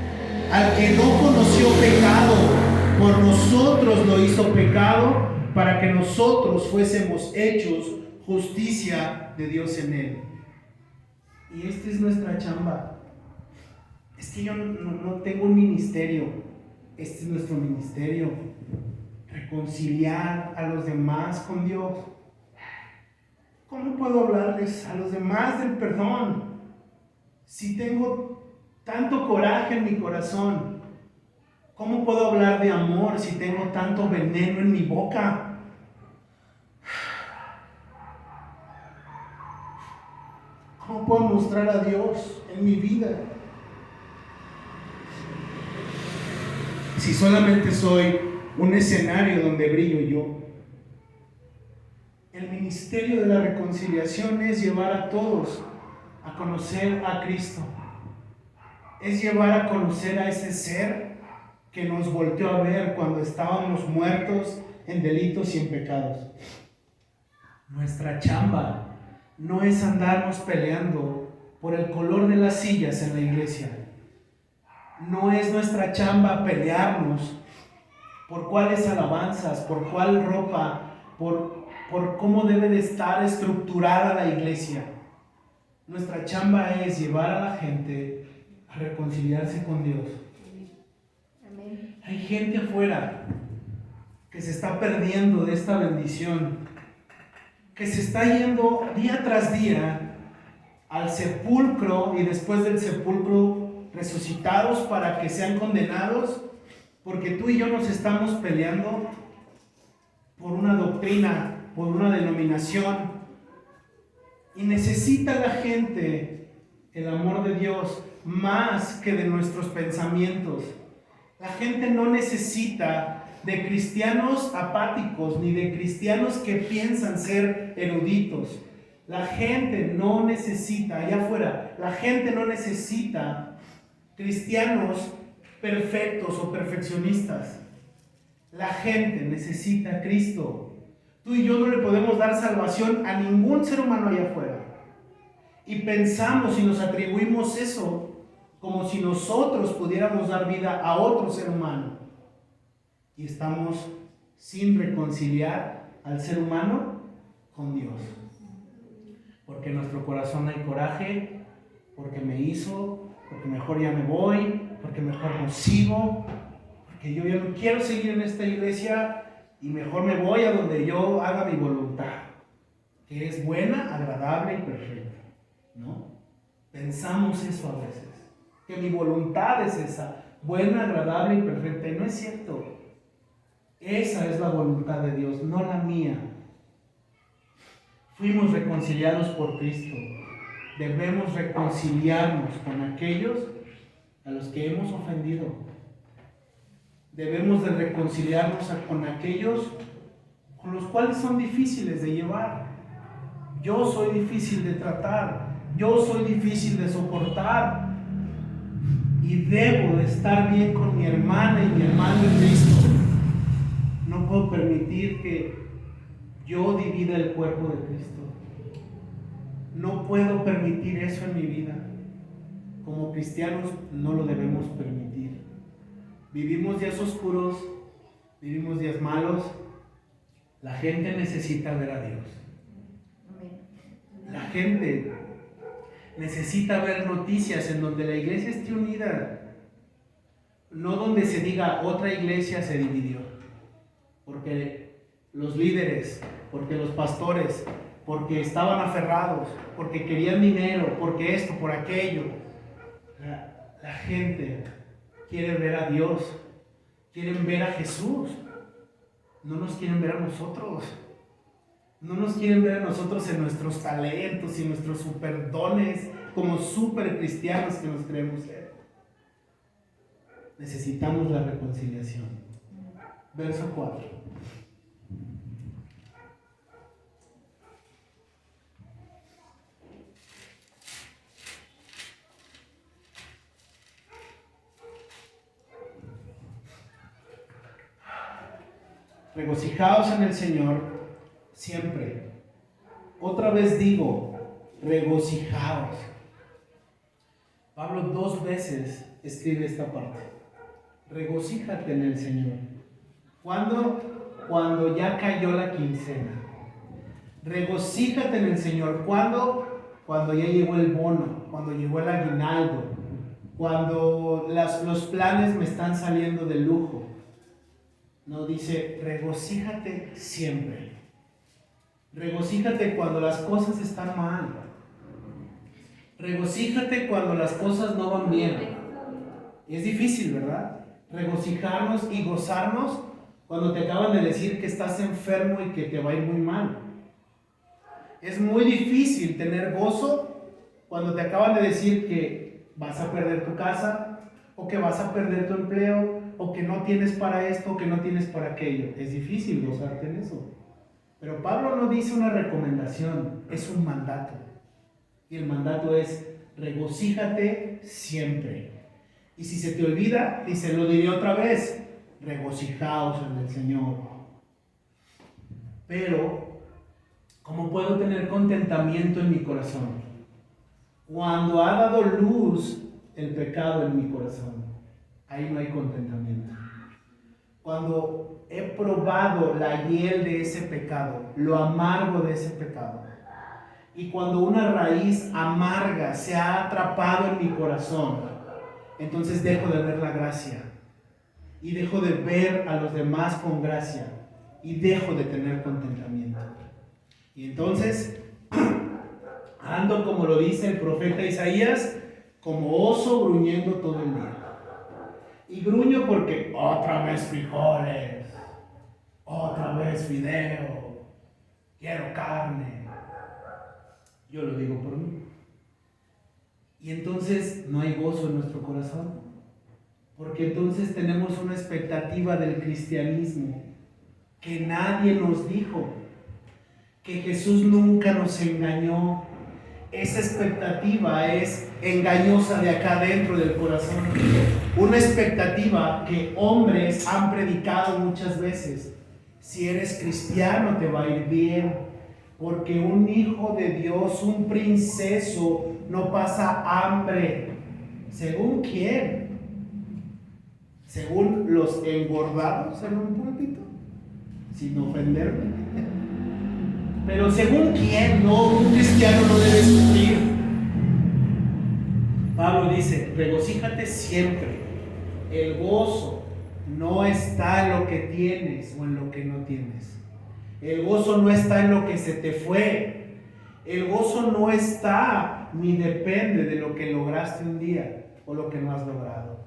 Al que no conoció pecado, por nosotros lo hizo pecado, para que nosotros fuésemos hechos justicia de Dios en él. Y esta es nuestra chamba. Es que yo no tengo un ministerio. Este es nuestro ministerio. Reconciliar a los demás con Dios. ¿Cómo puedo hablarles a los demás del perdón si tengo tanto coraje en mi corazón? ¿Cómo puedo hablar de amor si tengo tanto veneno en mi boca? ¿Cómo puedo mostrar a Dios en mi vida si solamente soy un escenario donde brillo yo? El ministerio de la reconciliación es llevar a todos a conocer a Cristo. Es llevar a conocer a ese ser que nos volteó a ver cuando estábamos muertos en delitos y en pecados. Nuestra chamba no es andarnos peleando por el color de las sillas en la iglesia. No es nuestra chamba pelearnos por cuáles alabanzas, por cuál ropa, por cómo debe de estar estructurada la iglesia. Nuestra chamba es llevar a la gente a reconciliarse con Dios. Amén. Hay gente afuera que se está perdiendo de esta bendición, que se está yendo día tras día al sepulcro y después del sepulcro resucitados para que sean condenados, porque tú y yo nos estamos peleando por una doctrina, por una denominación. Y necesita la gente el amor de Dios más que de nuestros pensamientos. La gente no necesita de cristianos apáticos ni de cristianos que piensan ser eruditos. La gente no necesita, allá afuera, la gente no necesita cristianos perfectos o perfeccionistas. La gente necesita a Cristo. Tú y yo no le podemos dar salvación a ningún ser humano allá afuera. Y pensamos y nos atribuimos eso como si nosotros pudiéramos dar vida a otro ser humano. Y estamos sin reconciliar al ser humano con Dios. Porque en nuestro corazón hay coraje, porque me hizo, porque mejor ya me voy, porque mejor no sigo, porque yo ya no quiero seguir en esta iglesia y mejor me voy a donde yo haga mi voluntad, que es buena, agradable y perfecta. ¿No? Pensamos eso a veces, que mi voluntad es esa, buena, agradable y perfecta, y no es cierto. Esa es la voluntad de Dios, no la mía. Fuimos reconciliados por Cristo. Debemos reconciliarnos con aquellos a los que hemos ofendido. Debemos de reconciliarnos con aquellos con los cuales son difíciles de llevar. Yo soy difícil de tratar. Yo soy difícil de soportar. Y debo de estar bien con mi hermana y mi hermano en Cristo. No puedo permitir que yo divida el cuerpo de Cristo. No puedo permitir eso en mi vida. Como cristianos no lo debemos permitir. Vivimos días oscuros, vivimos días malos. La gente necesita ver a Dios. La gente necesita ver noticias en donde la iglesia esté unida. No donde se diga otra iglesia se dividió. Porque los líderes, porque los pastores, porque estaban aferrados, porque querían dinero, porque esto, por aquello. La gente quieren ver a Dios, quieren ver a Jesús. No nos quieren ver a nosotros. No nos quieren ver a nosotros en nuestros talentos y nuestros superdones como super cristianos que nos creemos ser. Necesitamos la reconciliación. Verso 4. Regocijaos en el Señor siempre. Otra vez digo, regocijaos. Pablo 2 veces escribe esta parte. Regocíjate en el Señor. ¿Cuándo? Cuando ya cayó la quincena. Regocíjate en el Señor. ¿Cuándo? Cuando ya llegó el bono, cuando llegó el aguinaldo, cuando los planes me están saliendo de lujo. No, dice, regocíjate siempre. Regocíjate cuando las cosas están mal. Regocíjate cuando las cosas no van bien. Es difícil, ¿verdad? Regocijarnos y gozarnos cuando te acaban de decir que estás enfermo y que te va a ir muy mal. Es muy difícil tener gozo cuando te acaban de decir que vas a perder tu casa, o que vas a perder tu empleo, o que no tienes para esto, o que no tienes para aquello. Es difícil gozarte en eso. Pero Pablo no dice una recomendación, es un mandato. Y el mandato es, regocíjate siempre. Y si se te olvida, dice, lo diré otra vez, regocijaos en el Señor. Pero, ¿cómo puedo tener contentamiento en mi corazón? Cuando ha dado luz el pecado en mi corazón, ahí no hay contentamiento. Cuando he probado la hiel de ese pecado, lo amargo de ese pecado, y cuando una raíz amarga se ha atrapado en mi corazón, entonces dejo de ver la gracia, y dejo de ver a los demás con gracia, y dejo de tener contentamiento. Y entonces ando, como lo dice el profeta Isaías, como oso gruñendo todo el día. Y gruño porque otra vez frijoles, otra vez fideo, quiero carne. Yo lo digo por mí. Y entonces no hay gozo en nuestro corazón, porque entonces tenemos una expectativa del cristianismo que nadie nos dijo, que Jesús nunca nos engañó. Esa expectativa es engañosa de acá dentro del corazón. Una expectativa que hombres han predicado muchas veces. Si eres cristiano te va a ir bien, porque un hijo de Dios, un princeso, no pasa hambre. ¿Según quién? ¿Según los engordados en un púlpito? Sin ofenderme. Pero ¿según quién? No, un cristiano no debe sufrir. Pablo dice, regocíjate siempre. El gozo no está en lo que tienes o en lo que no tienes. El gozo no está en lo que se te fue. El gozo no está ni depende de lo que lograste un día o lo que no has logrado.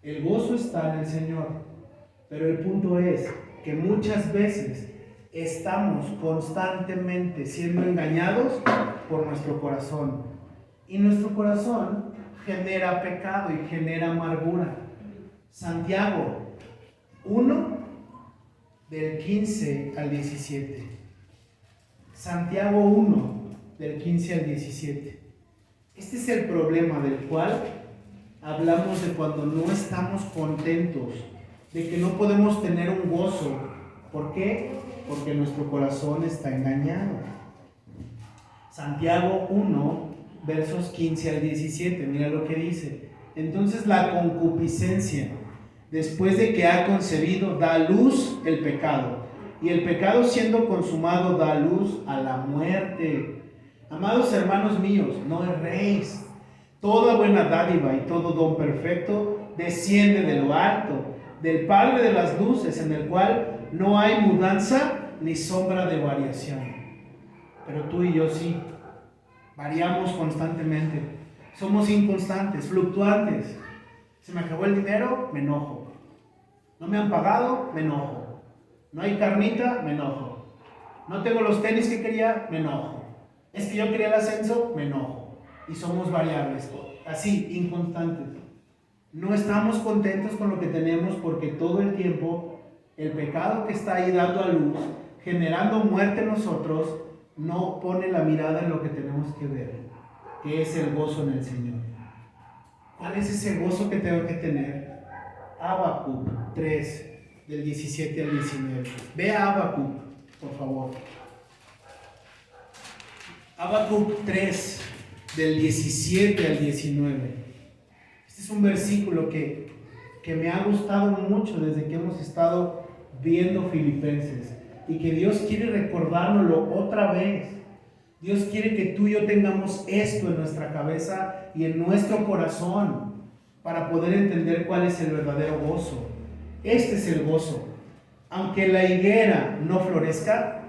El gozo está en el Señor. Pero el punto es que muchas veces estamos constantemente siendo engañados por nuestro corazón. Y nuestro corazón genera pecado y genera amargura. Santiago 1, del 15 al 17. Santiago 1, del 15 al 17. Este es el problema del cual hablamos de cuando no estamos contentos, de que no podemos tener un gozo. ¿Por qué? Porque nuestro corazón está engañado. Santiago 1, versos 15 al 17, mira lo que dice. Entonces la concupiscencia, después de que ha concebido, da a luz el pecado. Y el pecado, siendo consumado, da a luz a la muerte. Amados hermanos míos, no erréis. Toda buena dádiva y todo don perfecto desciende de lo alto, del Padre de las luces, en el cual no hay mudanza ni sombra de variación. Pero tú y yo sí, variamos constantemente. Somos inconstantes, fluctuantes. Se me acabó el dinero, me enojo. No me han pagado, me enojo. No hay carnita, me enojo. No tengo los tenis que quería, me enojo. Es que yo quería el ascenso, me enojo. Y somos variables, así, inconstantes. No estamos contentos con lo que tenemos porque todo el tiempo el pecado que está ahí dando a luz, generando muerte en nosotros, no pone la mirada en lo que tenemos que ver, que es el gozo en el Señor. ¿Cuál es ese gozo que tengo que tener? Habacuc 3, del 17 al 19. Ve a Habacuc, por favor. Habacuc 3, del 17 al 19. Este es un versículo que me ha gustado mucho desde que hemos estado viendo Filipenses y que Dios quiere recordárnoslo otra vez. Dios quiere que tú y yo tengamos esto en nuestra cabeza y en nuestro corazón para poder entender cuál es el verdadero gozo. Este es el gozo. Aunque la higuera no florezca,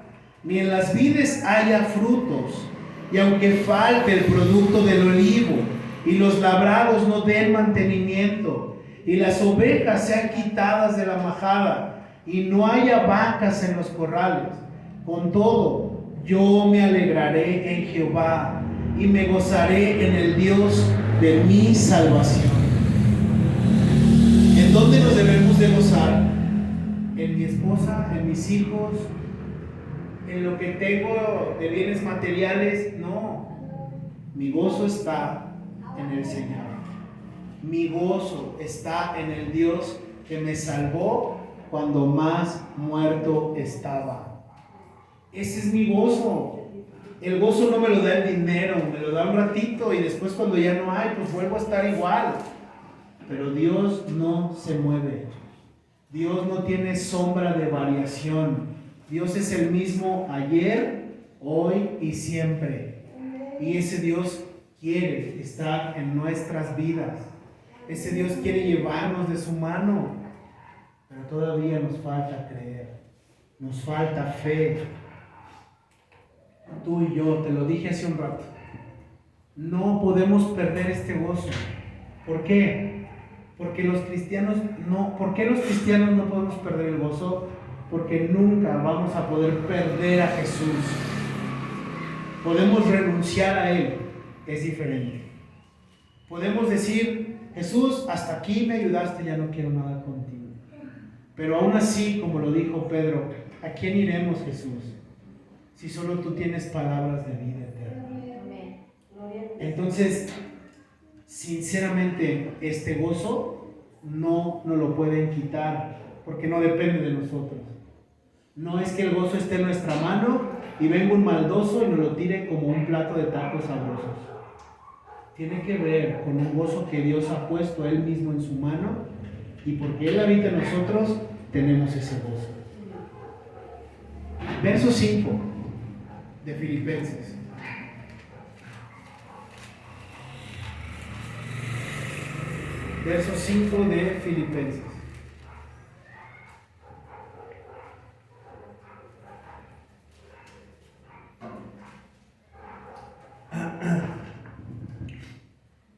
ni en las vides haya frutos, y aunque falte el producto del olivo, y los labrados no den mantenimiento, y las ovejas sean quitadas de la majada, y no haya vacas en los corrales, con todo, yo me alegraré en Jehová, y me gozaré en el Dios de mi salvación. ¿En dónde nos debemos de gozar? En mi esposa, en mis hijos, en lo que tengo de bienes materiales. No, mi gozo está en el Señor. Mi gozo está en el Dios que me salvó cuando más muerto estaba. Ese es mi gozo. El gozo no me lo da el dinero, me lo da un ratito y después cuando ya no hay, pues vuelvo a estar igual. Pero Dios no se mueve. Dios no tiene sombra de variación. Dios es el mismo ayer, hoy y siempre. Y ese Dios quiere estar en nuestras vidas. Ese Dios quiere llevarnos de su mano. Pero todavía nos falta creer. Nos falta fe. Tú y yo, te lo dije hace un rato, no podemos perder este gozo. ¿Por qué? Porque los cristianos no. ¿Por qué los cristianos no podemos perder el gozo? Porque nunca vamos a poder perder a Jesús. Podemos renunciar a Él, es diferente. Podemos decir, Jesús, hasta aquí me ayudaste, ya no quiero nada contigo. Pero aún así, como lo dijo Pedro, ¿a quién iremos, Jesús? Si solo tú tienes palabras de vida eterna. Entonces, sinceramente, este gozo no nos lo pueden quitar, porque no depende de nosotros. No es que el gozo esté en nuestra mano y venga un maldoso y nos lo tire como un plato de tacos sabrosos. Tiene que ver con un gozo que Dios ha puesto Él mismo en su mano, y porque Él habita en nosotros, tenemos ese gozo. Verso 5 de Filipenses. Verso 5 de Filipenses.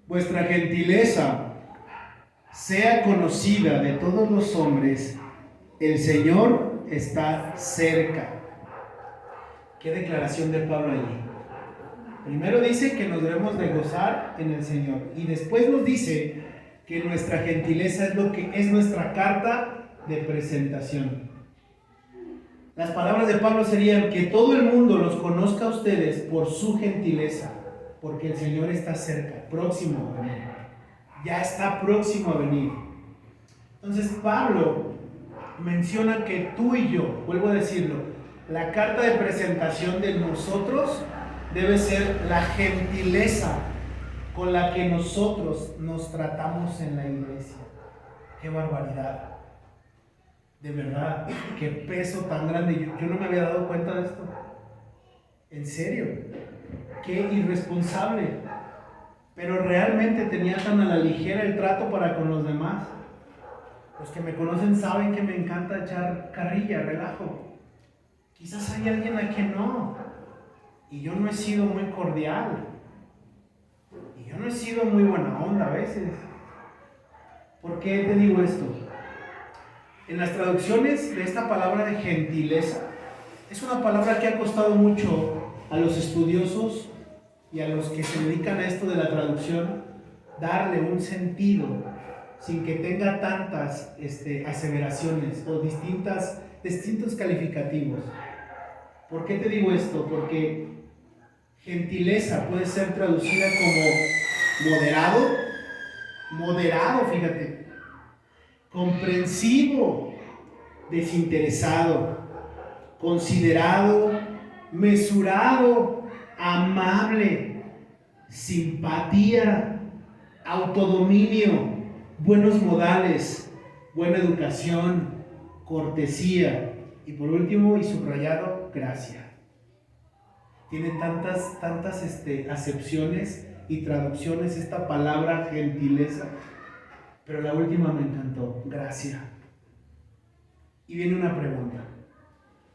Vuestra gentileza sea conocida de todos los hombres, el Señor está cerca. ¿Qué declaración de Pablo allí? Primero dice que nos debemos de gozar en el Señor, y después nos dice que nuestra gentileza es lo que es nuestra carta de presentación. Las palabras de Pablo serían que todo el mundo los conozca a ustedes por su gentileza, porque el Señor está cerca, próximo a venir. Ya está próximo a venir. Entonces Pablo menciona que tú y yo, vuelvo a decirlo, la carta de presentación de nosotros debe ser la gentileza con la que nosotros nos tratamos en la iglesia. ¡Qué barbaridad! De verdad, qué peso tan grande. Yo no me había dado cuenta de esto. En serio, qué irresponsable. Pero realmente tenía tan a la ligera el trato para con los demás. Los que me conocen saben que me encanta echar carrilla, relajo. Quizás hay alguien a quien no. Y yo no he sido muy cordial. Y yo no he sido muy buena onda a veces. ¿Por qué te digo esto? En las traducciones de esta palabra de gentileza, es una palabra que ha costado mucho a los estudiosos y a los que se dedican a esto de la traducción darle un sentido sin que tenga tantas aseveraciones o distintos calificativos. ¿Por qué te digo esto? Porque gentileza puede ser traducida como moderado, fíjate, comprensivo, desinteresado, considerado, mesurado, amable, simpatía, autodominio, buenos modales, buena educación, cortesía y por último y subrayado, gracia. Tiene tantas acepciones y traducciones esta palabra gentileza, pero la última me encantó, gracia. Y viene una pregunta: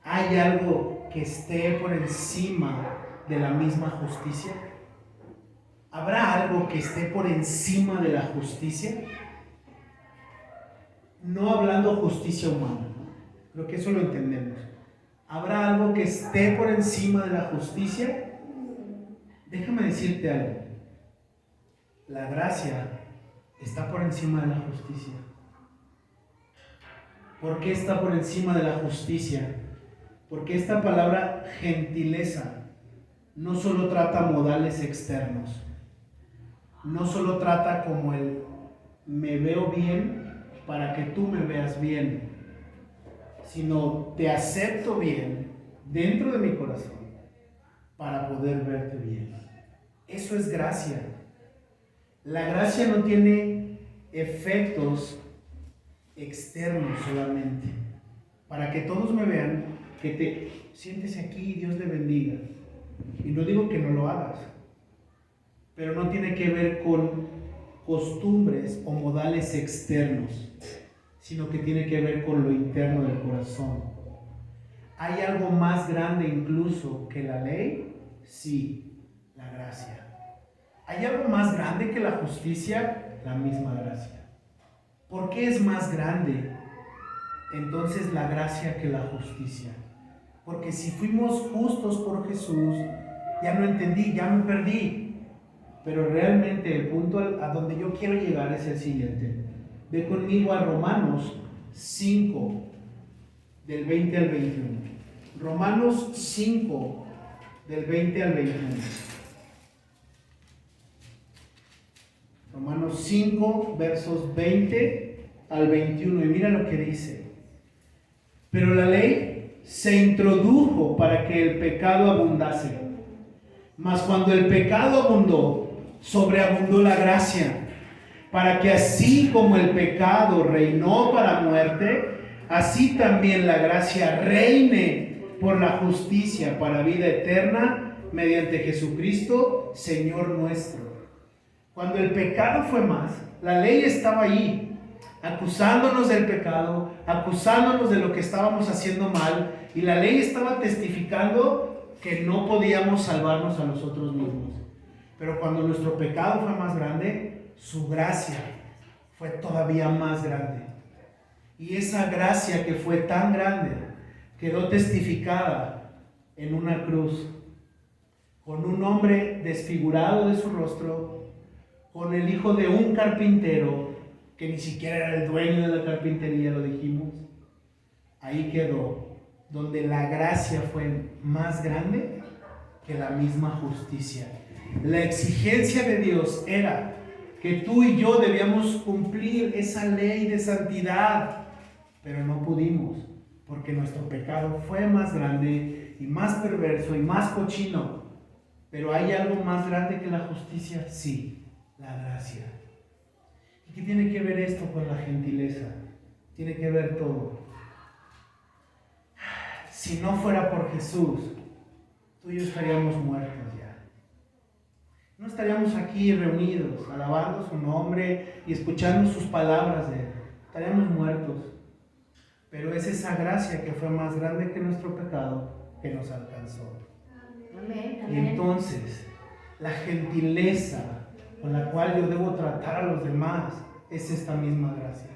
¿hay algo que esté por encima de la misma justicia? ¿Habrá algo que esté por encima de la justicia? No hablando justicia humana, ¿no? Creo que eso lo entendemos. ¿Habrá algo que esté por encima de la justicia? Déjame decirte algo. La gracia está por encima de la justicia. ¿Por qué está por encima de la justicia? Porque esta palabra gentileza no solo trata modales externos, no solo trata como el me veo bien para que tú me veas bien, sino te acepto bien dentro de mi corazón para poder verte bien. Eso es gracia. La gracia no tiene efectos externos solamente. Para que todos me vean, que te siéntese aquí y Dios le bendiga. Y no digo que no lo hagas, pero no tiene que ver con costumbres o modales externos, sino que tiene que ver con lo interno del corazón. ¿Hay algo más grande incluso que la ley? Sí, la gracia. ¿Hay algo más grande que la justicia? La misma gracia. ¿Por qué es más grande entonces la gracia que la justicia? Porque si fuimos justos por Jesús, ya no entendí, ya me perdí. Pero realmente el punto a donde yo quiero llegar es el siguiente. Ve conmigo a Romanos 5, del 20 al 21. Romanos 5, del 20 al 21. Romanos 5, versos 20 al 21. Y mira lo que dice. Pero la ley se introdujo para que el pecado abundase. Mas cuando el pecado abundó, sobreabundó la gracia, para que así como el pecado reinó para muerte, así también la gracia reine por la justicia para vida eterna mediante Jesucristo, Señor nuestro. Cuando el pecado fue más, la ley estaba ahí, acusándonos del pecado, acusándonos de lo que estábamos haciendo mal, y la ley estaba testificando que no podíamos salvarnos a nosotros mismos. Pero cuando nuestro pecado fue más grande, su gracia fue todavía más grande. Y esa gracia que fue tan grande quedó testificada en una cruz, con un hombre desfigurado de su rostro, con el hijo de un carpintero, que ni siquiera era el dueño de la carpintería, lo dijimos. Ahí quedó, donde la gracia fue más grande que la misma justicia. La exigencia de Dios era que tú y yo debíamos cumplir esa ley de santidad, pero no pudimos, porque nuestro pecado fue más grande y más perverso y más cochino. Pero ¿hay algo más grande que la justicia? Sí, la gracia. ¿Y qué tiene que ver esto con la gentileza? Tiene que ver todo. Si no fuera por Jesús, tú y yo estaríamos muertos ya. No estaríamos aquí reunidos, alabando su nombre y escuchando sus palabras de Él. Estaríamos muertos. Pero es esa gracia que fue más grande que nuestro pecado que nos alcanzó. Amén, amén. Y entonces, la gentileza con la cual yo debo tratar a los demás es esta misma gracia.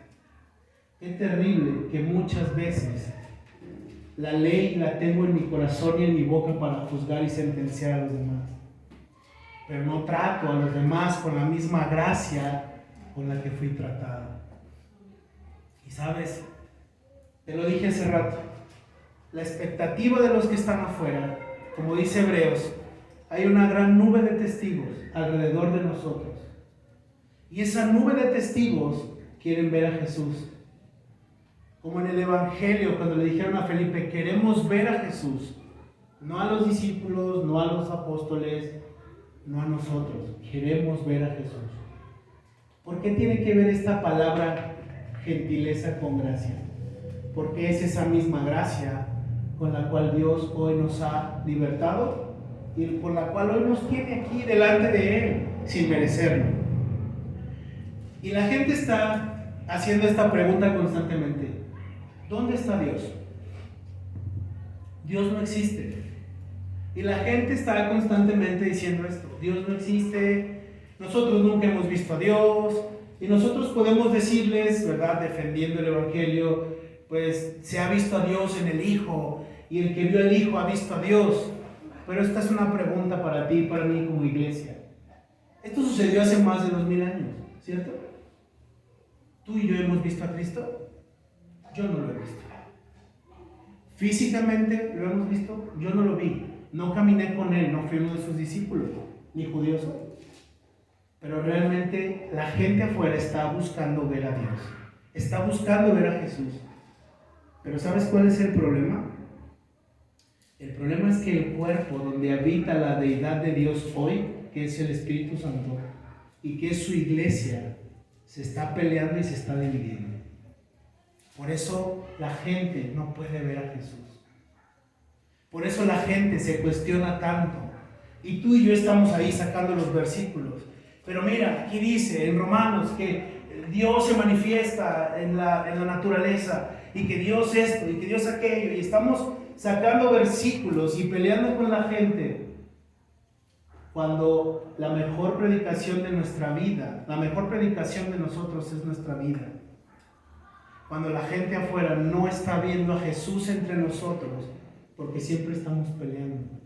Qué terrible que muchas veces la ley la tengo en mi corazón y en mi boca para juzgar y sentenciar a los demás. Pero no trato a los demás con la misma gracia con la que fui tratado. Y sabes, te lo dije hace rato, la expectativa de los que están afuera, como dice Hebreos, hay una gran nube de testigos alrededor de nosotros. Y esa nube de testigos quieren ver a Jesús. Como en el Evangelio, cuando le dijeron a Felipe, queremos ver a Jesús. No a los discípulos, no a los apóstoles, no a nosotros. Queremos ver a Jesús. ¿Por qué tiene que ver esta palabra gentileza con gracia? Porque es esa misma gracia con la cual Dios hoy nos ha libertado y por la cual hoy nos tiene aquí delante de Él sin merecerlo. Y la gente está haciendo esta pregunta constantemente. ¿Dónde está Dios? Dios no existe. Y la gente está constantemente diciendo esto. Dios no existe, nosotros nunca hemos visto a Dios. Y nosotros podemos decirles, ¿verdad? Defendiendo el Evangelio, pues se ha visto a Dios en el Hijo. Y el que vio al Hijo ha visto a Dios. Pero esta es una pregunta para ti y para mí como iglesia. Esto sucedió hace más de 2000 años, ¿cierto? ¿Tú y yo hemos visto a Cristo? Yo no lo he visto. Físicamente lo hemos visto, yo no lo vi. No caminé con Él, no fui uno de sus discípulos, ni judío soy. Pero realmente la gente afuera está buscando ver a Dios. Está buscando ver a Jesús. Pero ¿sabes cuál es el problema? El problema es que el cuerpo donde habita la deidad de Dios hoy, que es el Espíritu Santo, y que es su iglesia, se está peleando y se está dividiendo. Por eso la gente no puede ver a Jesús. Por eso la gente se cuestiona tanto. Y tú y yo estamos ahí sacando los versículos. Pero mira, aquí dice en Romanos que Dios se manifiesta en la naturaleza y que Dios esto y que Dios aquello. Y estamos sacando versículos y peleando con la gente. Cuando la mejor predicación de nuestra vida, la mejor predicación de nosotros es nuestra vida. Cuando la gente afuera no está viendo a Jesús entre nosotros, porque siempre estamos peleando,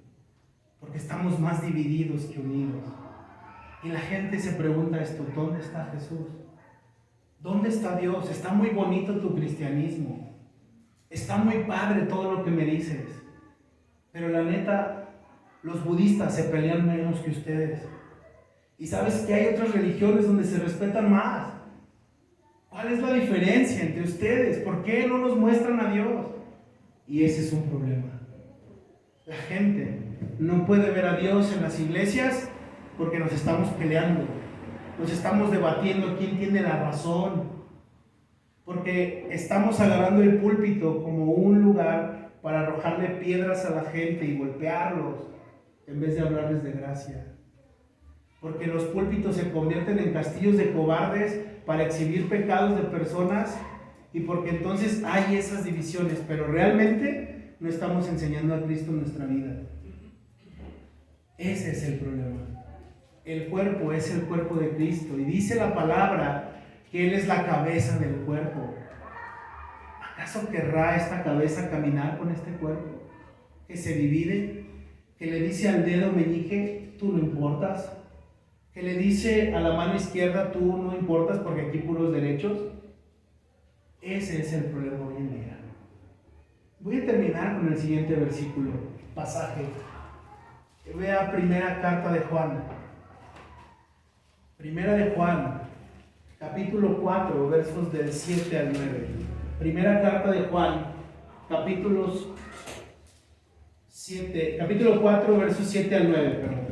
porque estamos más divididos que unidos. Y la gente se pregunta esto, ¿dónde está Jesús? ¿Dónde está Dios? Está muy bonito tu cristianismo, está muy padre todo lo que me dices, pero la neta, los budistas se pelean menos que ustedes. Y sabes que hay otras religiones donde se respetan más. ¿Cuál es la diferencia entre ustedes? ¿Por qué no nos muestran a Dios? Y ese es un problema. La gente no puede ver a Dios en las iglesias porque nos estamos peleando, nos estamos debatiendo quién tiene la razón, porque estamos agarrando el púlpito como un lugar para arrojarle piedras a la gente y golpearlos en vez de hablarles de gracia. Porque los púlpitos se convierten en castillos de cobardes para exhibir pecados de personas y porque entonces hay esas divisiones, pero realmente no estamos enseñando a Cristo en nuestra vida. Ese es el problema. El cuerpo es el cuerpo de Cristo y dice la palabra que Él es la cabeza del cuerpo. ¿Acaso querrá esta cabeza caminar con este cuerpo? Que se divide, que le dice al dedo meñique, tú no importas, que le dice a la mano izquierda, tú no importas porque aquí puros derechos. Ese es el problema hoy en día. Voy a terminar con el siguiente versículo, pasaje. Vea primera carta de Juan. Primera de Juan, capítulo 4, versos del 7 al 9. Primera carta de Juan, capítulo 4, versos 7 al 9, perdón.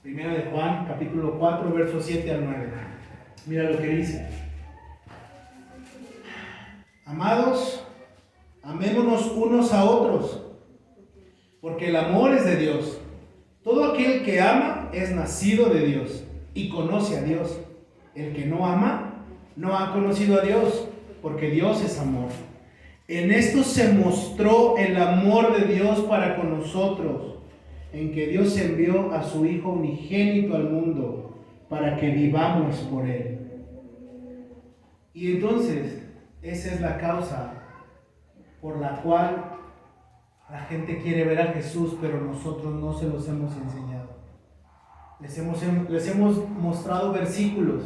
Primera de Juan, capítulo 4, versos 7 al 9. Mira lo que dice. Amados, amémonos unos a otros, porque el amor es de Dios. Todo aquel que ama es nacido de Dios y conoce a Dios. El que no ama no ha conocido a Dios, porque Dios es amor. En esto se mostró el amor de Dios para con nosotros, en que Dios envió a su Hijo unigénito al mundo para que vivamos por Él. Y entonces, esa es la causa por la cual la gente quiere ver a Jesús, pero nosotros no se los hemos enseñado. Les hemos mostrado versículos,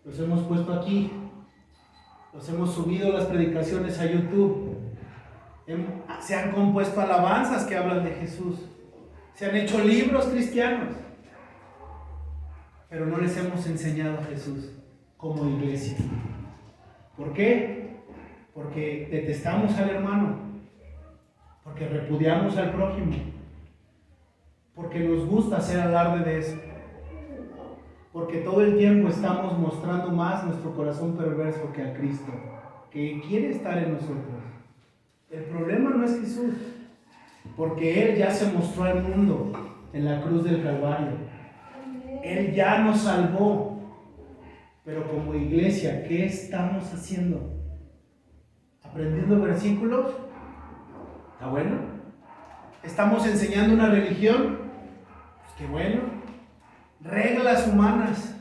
los hemos puesto aquí, los hemos subido las predicaciones a YouTube, se han compuesto alabanzas que hablan de Jesús, se han hecho libros cristianos, pero no les hemos enseñado a Jesús como iglesia. ¿Por qué? Porque detestamos al hermano, porque repudiamos al prójimo, porque nos gusta hacer alarde de eso, porque todo el tiempo estamos mostrando más nuestro corazón perverso que a Cristo, que quiere estar en nosotros. El problema no es Jesús, porque Él ya se mostró al mundo en la cruz del Calvario. Él ya nos salvó, pero como iglesia, ¿qué estamos haciendo? ¿Aprendiendo versículos? ¿Está bueno? ¿Estamos enseñando una religión? Pues qué bueno. Reglas humanas.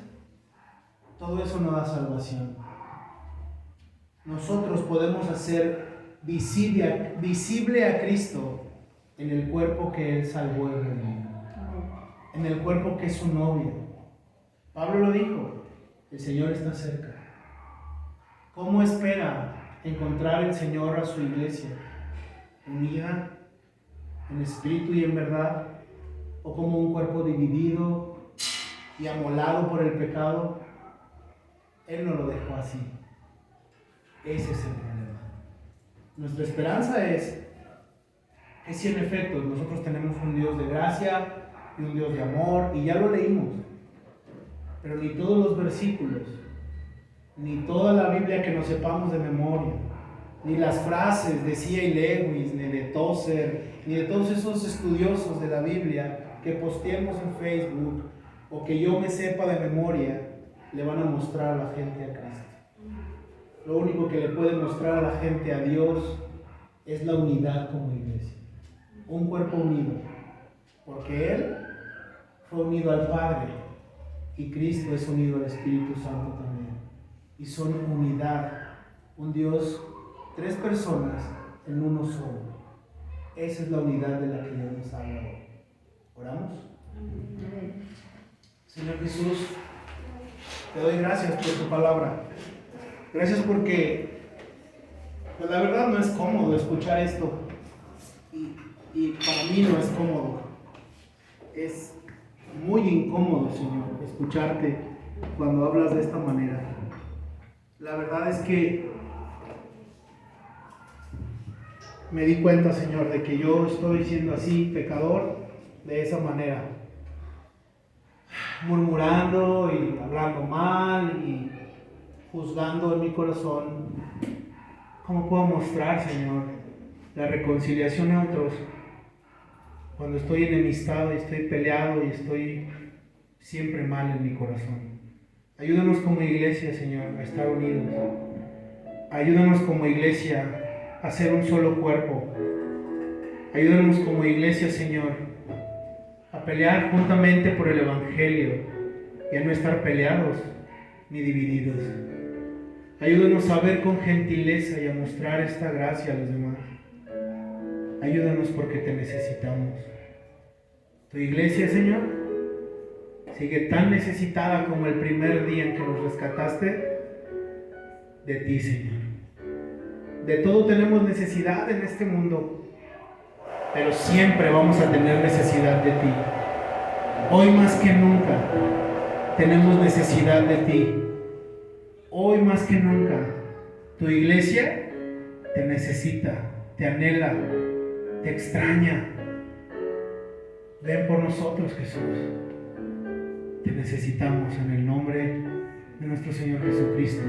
Todo eso no da salvación. Nosotros podemos hacer visible a Cristo en el cuerpo que Él salvó y redimió, en el cuerpo que es su novia. Pablo lo dijo, el Señor está cerca. ¿Cómo espera encontrar el Señor a su iglesia? ¿Unida en espíritu y en verdad? ¿O como un cuerpo dividido y amolado por el pecado? Él no lo dejó así. Ese es el problema. Nuestra esperanza es que si en efecto nosotros tenemos un Dios de gracia y un Dios de amor, y ya lo leímos, pero ni todos los versículos, ni toda la Biblia que nos sepamos de memoria, ni las frases de C.A. Lewis, ni de Tozer, ni de todos esos estudiosos de la Biblia que posteemos en Facebook o que yo me sepa de memoria, le van a mostrar a la gente a Cristo. Lo único que le puede mostrar a la gente a Dios es la unidad como iglesia. Un cuerpo unido, porque Él fue unido al Padre y Cristo es unido al Espíritu Santo también. Y son unidad, un Dios, tres personas en uno solo. Esa es la unidad de la que Dios nos habla hoy. ¿Oramos? Señor Jesús, te doy gracias por tu palabra. Gracias porque, pues la verdad no es cómodo escuchar esto. Y para mí no es cómodo. Es muy incómodo, Señor, escucharte cuando hablas de esta manera. La verdad es que me di cuenta, Señor, de que yo estoy siendo así, pecador, de esa manera. Murmurando y hablando mal y juzgando en mi corazón. ¿Cómo puedo mostrar, Señor, la reconciliación a otros cuando estoy enemistado y estoy peleado y estoy siempre mal en mi corazón? Ayúdanos como iglesia, Señor, a estar unidos. Ayúdanos como iglesia a ser un solo cuerpo. Ayúdanos como iglesia, Señor, a pelear juntamente por el Evangelio y a no estar peleados ni divididos. Ayúdanos a ver con gentileza y a mostrar esta gracia a los demás. Ayúdanos porque te necesitamos. Tu iglesia, Señor, sigue tan necesitada como el primer día en que nos rescataste de ti, Señor. De todo tenemos necesidad en este mundo, pero siempre vamos a tener necesidad de ti. Hoy más que nunca tenemos necesidad de ti. Hoy más que nunca tu iglesia te necesita, te anhela, te extraña. Ven por nosotros, Jesús. Te necesitamos en el nombre de nuestro Señor Jesucristo.